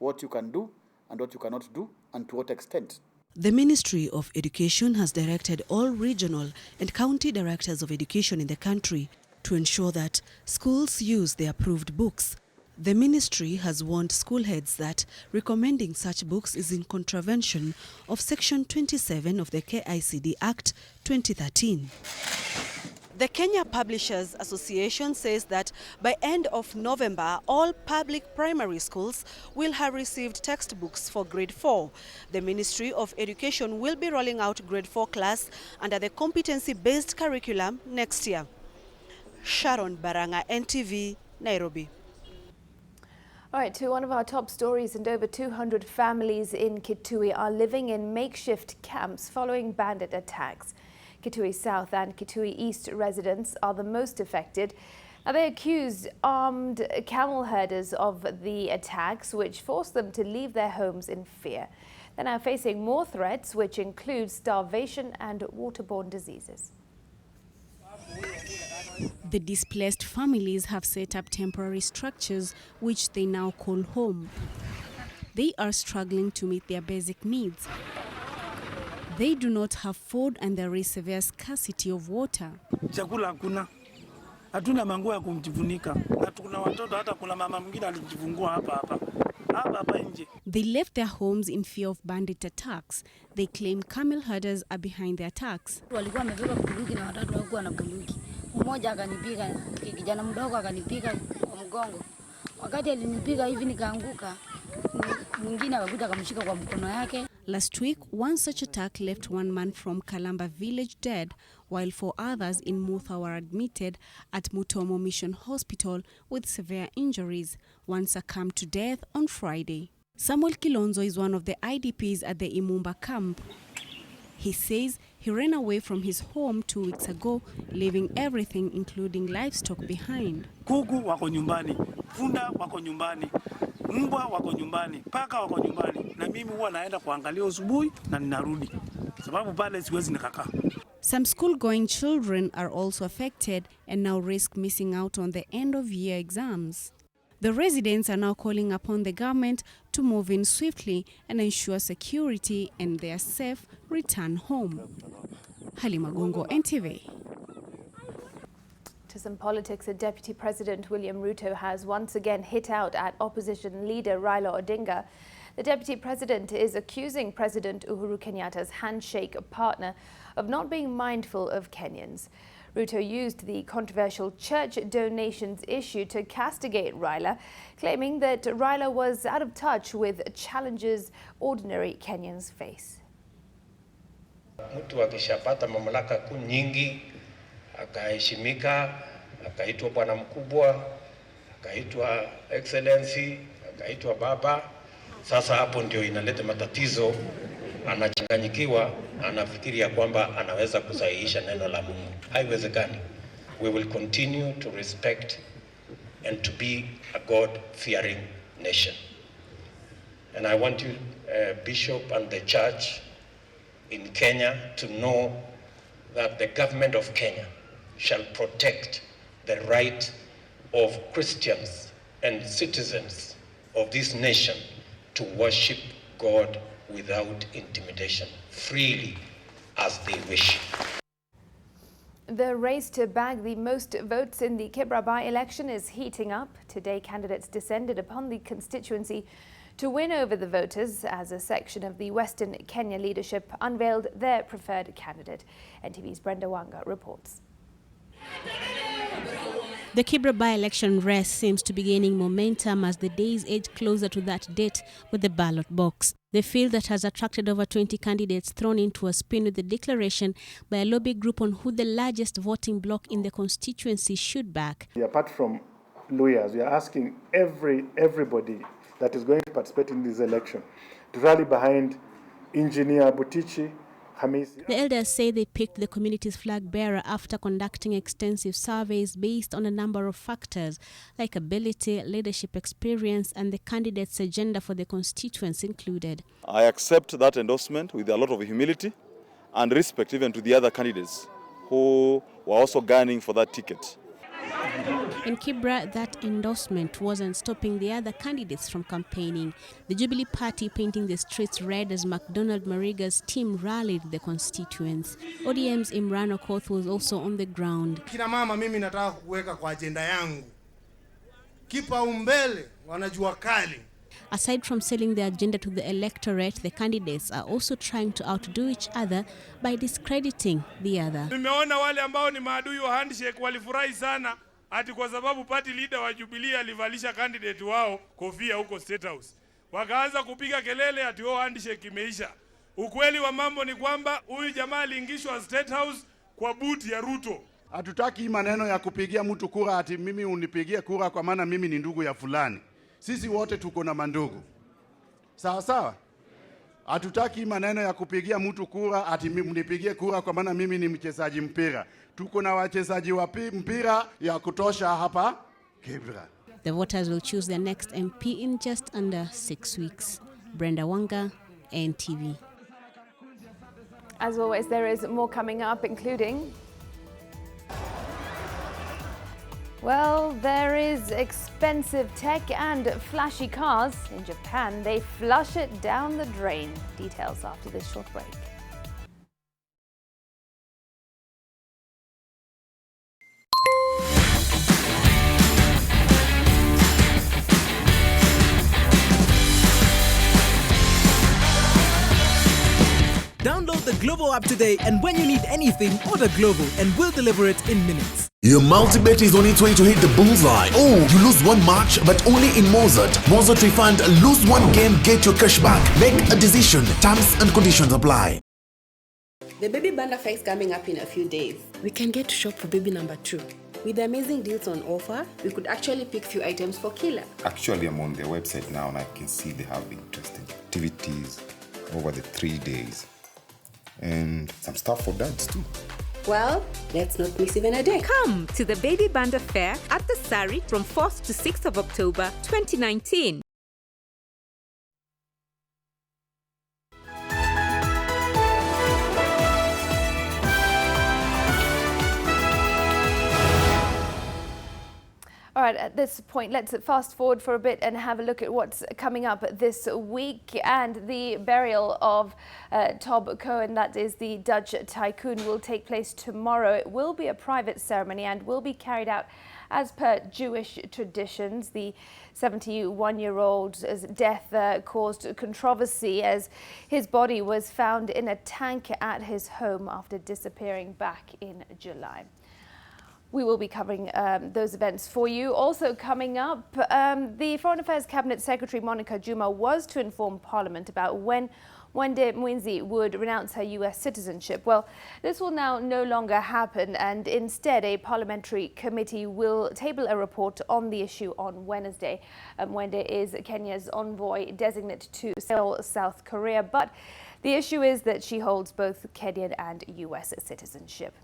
What you can do and what you cannot do, and to what extent. The Ministry of Education has directed all regional and county directors of education in the country to ensure that schools use the approved books. The ministry has warned school heads that recommending such books is in contravention of Section 27 of the KICD Act 2013. The Kenya Publishers Association says that by end of November, all public primary schools will have received textbooks for grade 4. The Ministry of Education will be rolling out grade 4 class under the competency-based curriculum next year. Sharon Baranga, NTV, Nairobi. All right, to one of our top stories, and over 200 families in Kitui are living in makeshift camps following bandit attacks. Kitui South and Kitui East residents are the most affected. Now, they accused armed camel herders of the attacks, which forced them to leave their homes in fear. They're now facing more threats, which include starvation and waterborne diseases. The displaced families have set up temporary structures, which they now call home. They are struggling to meet their basic needs. They do not have food and there is severe scarcity of water. Chakula hakuna. Hatuna manguo ya kumjifunika. Na tuna watoto, hata kuna mama mwingine alijifungua hapa nje. They left their homes in fear of bandit attacks. They claim camel herders are behind the attacks. Walikuwa wamebeba bunduki na watatu walikuwa na bunduki. Mmoja akanipiga, kijana mdogo akanipiga kwa mgongo. Wakati alinipiga hivi nikaanguka, mwingine akakuja akamshika kwa mkono yake. Last week, one such attack left one man from Kalamba village dead, while 4 others in Mutha were admitted at Mutomo Mission Hospital with severe injuries. One succumbed to death on Friday. Samuel Kilonzo is one of the IDPs at the Imumba camp. He says he ran away from his home 2 weeks ago, leaving everything including livestock behind. Kuku wako nyumbani, punda wako nyumbani, mbwa wako nyumbani, paka wako nyumbani, na mimi huwa naenda kuangalia asubuhi na ninarudi. Sababu pale siwezi nikakaa. Some school-going children are also affected and now risk missing out on the end-of-year exams. The residents are now calling upon the government to move in swiftly and ensure security and their safe return home. Halima Gongo, NTV. To some politics, the Deputy President William Ruto has once again hit out at opposition leader Raila Odinga. The Deputy President is accusing President Uhuru Kenyatta's handshake partner of not being mindful of Kenyans. Ruto used the controversial church donations issue to castigate Raila, claiming that Raila was out of touch with challenges ordinary Kenyans face. Mtu akishapata mamlaka nyingi, akaheshimika, akaitwa bwana mkubwa, akaitwa excellency, akaitwa baba. Sasa hapo ndio inaleta matatizo, anachanganyikiwa, anafikiria kwamba anaweza kusahihisha neno la Mungu. Haiwezekani. We will continue to respect and to be a God-fearing nation. And I want you, Bishop and the church in Kenya, to know that the government of Kenya shall protect the right of Christians and citizens of this nation to worship God without intimidation, freely as they wish. The race to bag the most votes in the Kibra by-election is heating up. Today, candidates descended upon the constituency to win over the voters as a section of the Western Kenya leadership unveiled their preferred candidate. NTV's Brenda Wanga reports. The Kibra by-election race seems to be gaining momentum as the days edge closer to that date with the ballot box. The field that has attracted over 20 candidates thrown into a spin with the declaration by a lobby group on who the largest voting bloc in the constituency should back. Apart from lawyers, we are asking everybody that is going to participate in this election, to rally behind Engineer Butichi Hamisi. The elders say they picked the community's flag bearer after conducting extensive surveys based on a number of factors like ability, leadership experience, and the candidate's agenda for the constituents included. I accept that endorsement with a lot of humility and respect even to the other candidates who were also gunning for that ticket. In Kibra, that endorsement wasn't stopping the other candidates from campaigning. The Jubilee Party painting the streets red as MacDonald Mariga's team rallied the constituents. ODM's Imran Okoth was also on the ground. Kina mama mimi nataka kuweka kwa agenda yangu. Kipaumbele wanajua kali. Aside from selling their agenda to the electorate, the candidates are also trying to outdo each other by discrediting the other. Nimeona wale ambao ni maadui wa handshake walifurahi sana ati kwa sababu party leader wa Jubilee alivalisha candidate wao kofia huko State House. Wakaanza kupiga kelele ati handshake imeisha. Ukweli wa mambo ni kwamba huyu jamaa aliingishwa State House kwa buti ya Ruto. Hatutaki maneno ya kupigia mtu kura ati mimi unipigie kura kwa maana mimi ni ndugu ya fulani. Sisi wote tuko na mandugu. Sawa sawa? Hatutaki maneno ya kupigia mtu kura ati mnipigie kura kwa maana mimi ni mchezaji mpira. Tuko na wachezaji wa mpira ya kutosha hapa Kibra. The voters will choose their next MP in just under 6 weeks. Brenda Wanga, NTV. As always, there is more coming up, including... Well, there is expensive tech and flashy cars. In Japan, they flush it down the drain. Details after this short break. Download the Glovo app today, and when you need anything, order Glovo and we'll deliver it in minutes. Your multi-bet is on its way to hit the bullseye. Oh, you lose one match, but only in Mozart. Mozart Refund, lose one game, get your cash back. Make a decision. Terms and conditions apply. The baby bundle fair is coming up in a few days. We can get to shop for baby number 2. With the amazing deals on offer, we could actually pick few items for Killer. Actually, I'm on their website now and I can see they have interesting activities over the 3 days. And some stuff for dads too. Well, let's not miss even a day. Come to the Baby Banda Fair at the Sari from 4th to 6th of October 2019. All right, at this point, let's fast forward for a bit and have a look at what's coming up this week. And the burial of Tob Cohen, that is the Dutch tycoon, will take place tomorrow. It will be a private ceremony and will be carried out as per Jewish traditions. The 71-year-old's death caused controversy as his body was found in a tank at his home after disappearing back in July. We will be covering those events for you. Also coming up, the Foreign Affairs Cabinet Secretary Monica Juma was to inform Parliament about when Wende Mwinzi would renounce her US citizenship. Well, this will now no longer happen, and instead a parliamentary committee will table a report on the issue on Wednesday. Wende is Kenya's envoy designate to Seoul, South Korea, but the issue is that she holds both Kenyan and US citizenship.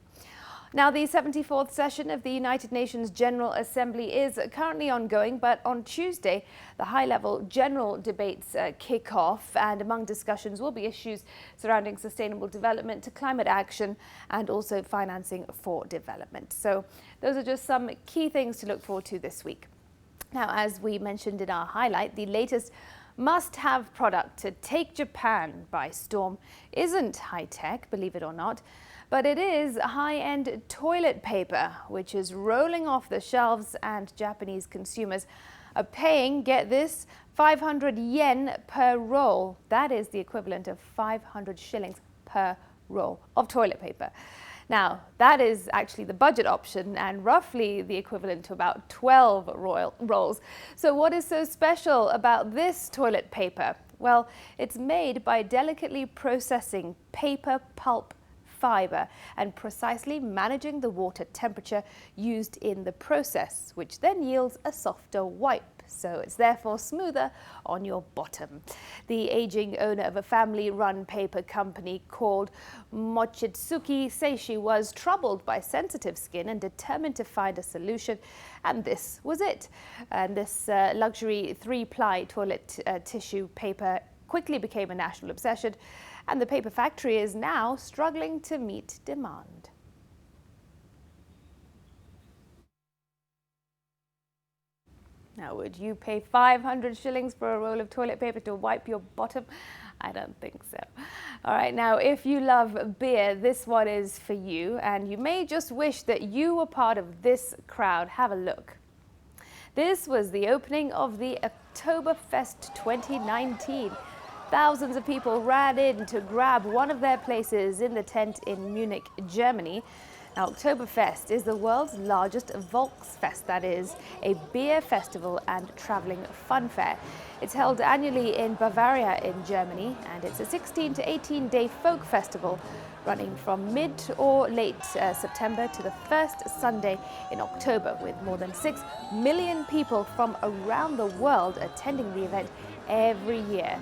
Now, the 74th session of the United Nations General Assembly is currently ongoing, but on Tuesday, the high-level general debates kick off, and among discussions will be issues surrounding sustainable development, climate action, and also financing for development. So those are just some key things to look forward to this week. Now, as we mentioned in our highlight, the latest must-have product to take Japan by storm isn't high-tech, believe it or not, but it is high-end toilet paper, which is rolling off the shelves, and Japanese consumers are paying, get this, 500 yen per roll. That is the equivalent of 500 shillings per roll of toilet paper. Now, that is actually the budget option and roughly the equivalent to about 12 rolls. So what is so special about this toilet paper? Well, it's made by delicately processing paper pulp fiber and precisely managing the water temperature used in the process, which then yields a softer wipe. so it's therefore smoother on your bottom. The aging owner of a family-run paper company called Mochitsuki says she was troubled by sensitive skin and determined to find a solution, and this was it. And this luxury 3-ply toilet tissue paper quickly became a national obsession, and the paper factory is now struggling to meet demand. Now, would you pay 500 shillings for a roll of toilet paper to wipe your bottom? I don't think so. All right, now, if you love beer, this one is for you, and you may just wish that you were part of this crowd. Have a look. This was the opening of the Oktoberfest 2019. Thousands of people ran in to grab one of their places in the tent in Munich, Germany. Now, Oktoberfest is the world's largest Volksfest, that is, a beer festival and travelling fun fair. It's held annually in Bavaria in Germany, and it's a 16 to 18-day folk festival running from mid or late September to the first Sunday in October, with more than 6 million people from around the world attending the event every year.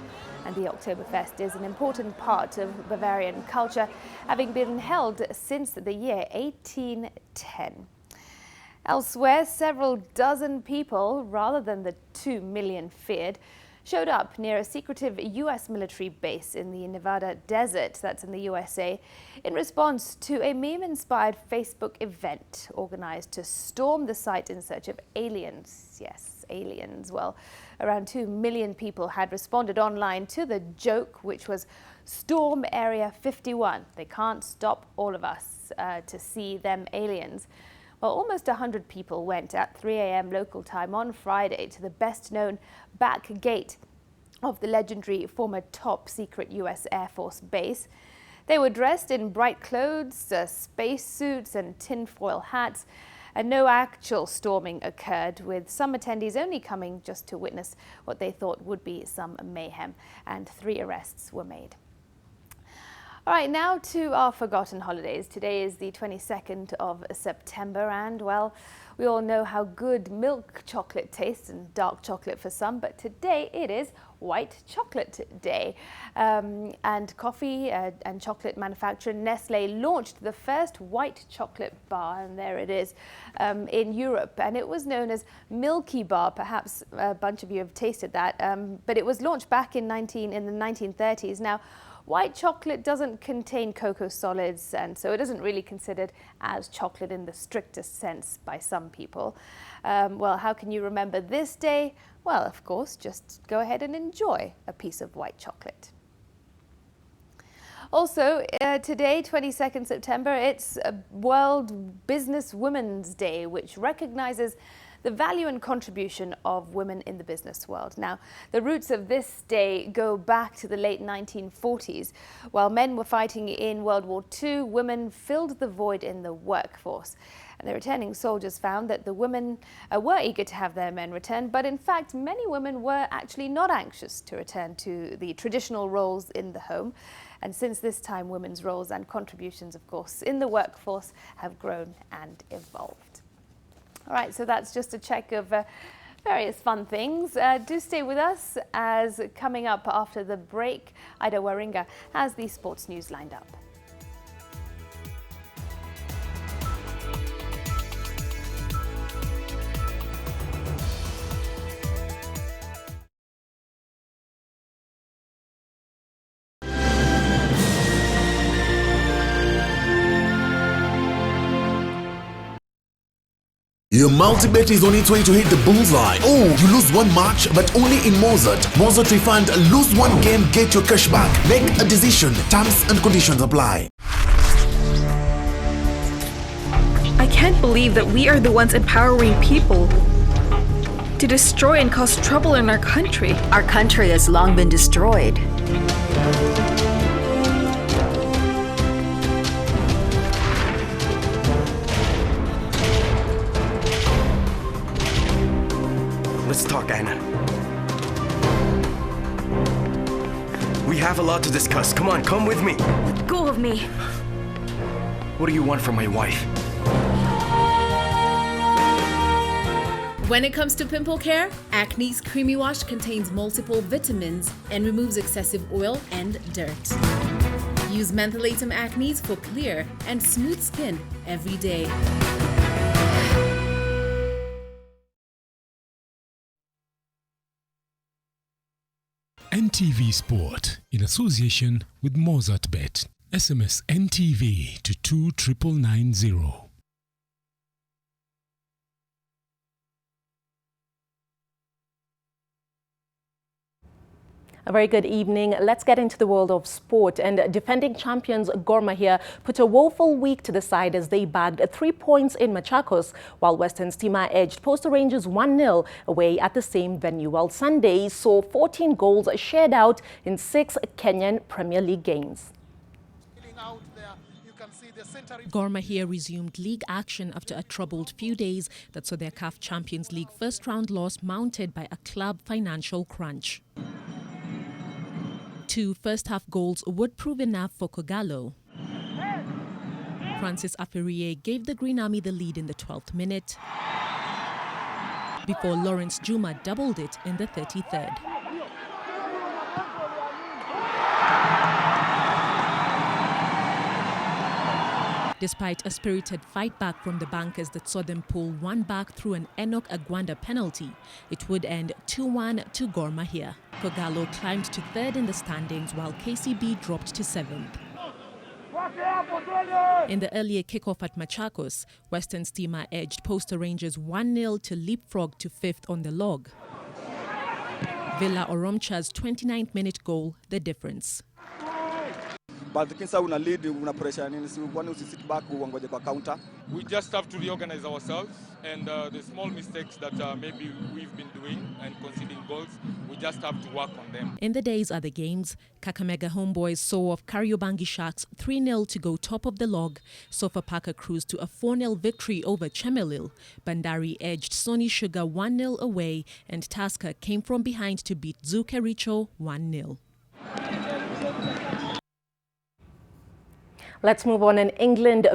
And the Oktoberfest is an important part of Bavarian culture, having been held since the year 1810. Elsewhere, several dozen people, rather than the 2 million feared, showed up near a secretive US military base in the Nevada desert, that's in the USA, in response to a meme-inspired Facebook event organized to storm the site in search of aliens. Yes, aliens. Well, around 2 million people had responded online to the joke, which was Storm Area 51. They can't stop all of us to see them aliens. Well, almost 100 people went at 3 a.m. local time on Friday to the best-known back gate of the legendary former top-secret US Air Force base. They were dressed in bright clothes, spacesuits and tinfoil hats, and no actual storming occurred, with some attendees only coming just to witness what they thought would be some mayhem, and 3 arrests were made. All right, now to our forgotten holidays. Today is the 22nd of September, and well, we all know how good milk chocolate tastes, and dark chocolate for some, but today it is White Chocolate Day. And coffee and chocolate manufacturer Nestle launched the first white chocolate bar, and there it is, in Europe, and it was known as Milky Bar. Perhaps a bunch of you have tasted that, but it was launched back in the 1930s. Now, white chocolate doesn't contain cocoa solids, and so it isn't really considered as chocolate in the strictest sense by some people. Well, how can you remember this day? Well, of course, just go ahead and enjoy a piece of white chocolate. Also, today, 22nd September, it's World Business Women's Day, which recognizes the value and contribution of women in the business world. Now, the roots of this day go back to the late 1940s. While men were fighting in World War II, women filled the void in the workforce. And the returning soldiers found that the women were eager to have their men return, but in fact, many women were actually not anxious to return to the traditional roles in the home. And since this time, women's roles and contributions, of course, in the workforce have grown and evolved. All right, so that's just a check of various fun things. Do stay with us, as coming up after the break, Ida Waringa has the sports news lined up. Your multi-bet is on its way to hit the bullseye. Oh, you lose one match, but only in Mozart. Mozart Refund, lose one game, get your cash back. Make a decision. Terms and conditions apply. I can't believe that we are the ones empowering people to destroy and cause trouble in our country. Our country has long been destroyed. Let's talk, Anna. We have a lot to discuss. Come on, come with me. Let go of me. What do you want from my wife? When it comes to pimple care, Acne's Creamy Wash contains multiple vitamins and removes excessive oil and dirt. Use Mentholatum Acne's for clear and smooth skin every day. NTV Sport in association with Mozart Bet. SMS NTV to 29990. A very good evening. Let's get into the world of sport. And defending champions Gor Mahia put a woeful week to the side as they bagged 3 points in Machakos, while Western Stima edged Posta Rangers 1-0 away at the same venue. While Sunday saw 14 goals shared out in 6 Kenyan Premier League games. Gor Mahia resumed league action after a troubled few days that saw their CAF Champions League first-round loss mounted by a club financial crunch. 2 first-half goals would prove enough for Kogalo. Francis Aferie gave the Green Army the lead in the 12th minute before Lawrence Juma doubled it in the 33rd. Despite a spirited fight back from the bankers that saw them pull one back through an Enoch Agwanda penalty, it would end 2-1 to Gor Mahia. Kogalo climbed to 3rd in the standings while KCB dropped to 7th. In the earlier kickoff at Machakos, Western Stima edged Posta Rangers 1-0 to leapfrog to 5th on the log. Villa Oromcha's 29th minute goal, the difference. But kinsa una lead, una pressure nini, si kwani usisit back uangoje kwa counter. We just have to reorganize ourselves, and the small mistakes that maybe we've been doing and conceding goals, we just have to work on them. In the day's other games, Kakamega Homeboys saw off Kariobangi Sharks 3-0 to go top of the log. Sofapaka cruised to a 4-0 victory over Chemelil. Bandari edged Sony Sugar 1-0 away, and Tusker came from behind to beat Zukericho 1-0. Let's move on. In England,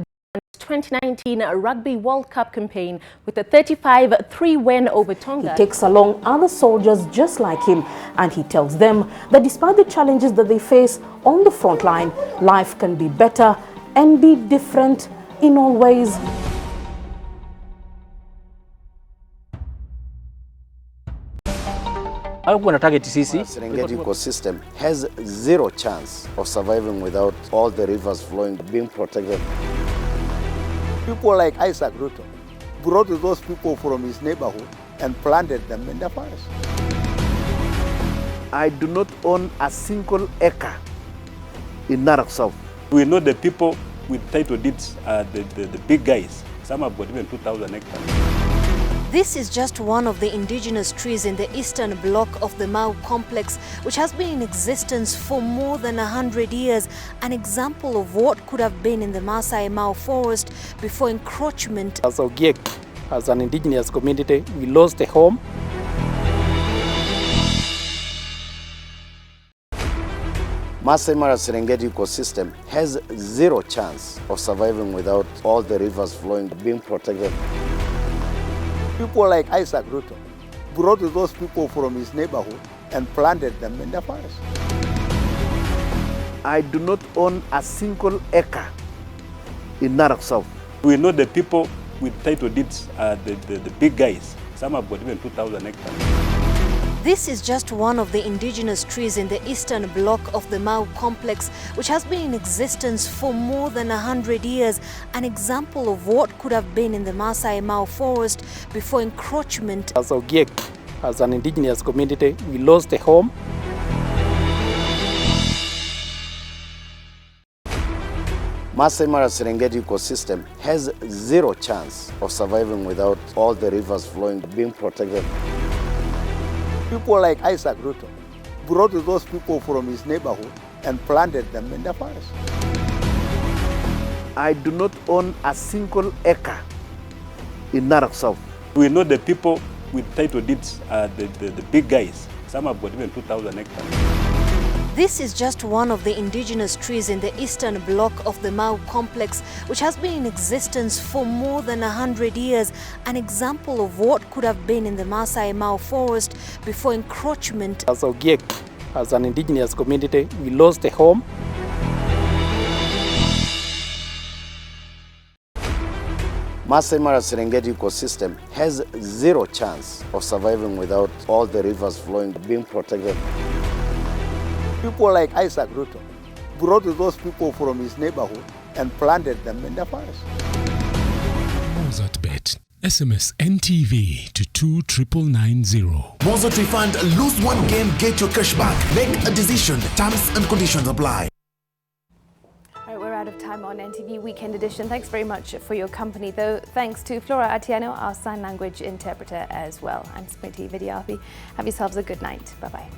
2019 Rugby World Cup campaign with a 35-3 win over Tonga. He takes along other soldiers just like him, and he tells them that despite the challenges that they face on the front line, life can be better and be different in all ways. Serengeti ecosystem has zero chance of surviving without all the rivers flowing being protected. People like Isaac Ruto brought those people from his neighborhood and planted them in the forest. I do not own a single acre in Narok South. We know the people with title deeds are the big guys. Some have got even 2,000 hectares. This is just one of the indigenous trees in the eastern block of the Mau complex, which has been in existence for more than 100 years, an example of what could have been in the Masai Mau forest before encroachment. As Ogiek, as an indigenous community, we lost a home. Masai Mara Serengeti ecosystem has zero chance of surviving without all the rivers flowing being protected. People like Isaac Ruto brought those people from his neighborhood and planted them in the forest. I do not own a single acre in Narok South. We know the people with title deeds are the big guys. Some have got even 2,000 hectares. This is just one of the indigenous trees in the eastern block of the Mau complex, which has been in existence for more than 100 years, an example of what could have been in the Masai Mau forest before encroachment. As Ogiek, as an indigenous community, we lost a home. Masai Mara Serengeti ecosystem has zero chance of surviving without all the rivers flowing being protected. People like Isaac Ruto brought those people from his neighborhood and planted them in the forest. I do not own a single acre in Narok South. We know the people with title deeds are the big guys. Some have got even 2,000 hectares. This is just one of the indigenous trees in the eastern block of the Mau complex, which has been in existence for more than 100 years, an example of what could have been in the Masai Mau forest before encroachment. As Ogiek, as an indigenous community, we lost a home. Masai Mara Serengeti ecosystem has zero chance of surviving without all the rivers flowing being protected. People like Isaac Ruto brought those people from his neighborhood and planted them in the forest. Mozart Bet. SMS NTV to 29990. Mozart Refund, lose one game, get your cash back. Make a decision. Terms and conditions apply. All right, we're out of time on NTV Weekend Edition. Thanks very much for your company, though. Thanks to Flora Atieno, our sign language interpreter as well. I'm Smriti Vidyapi. Have yourselves a good night. Bye-bye.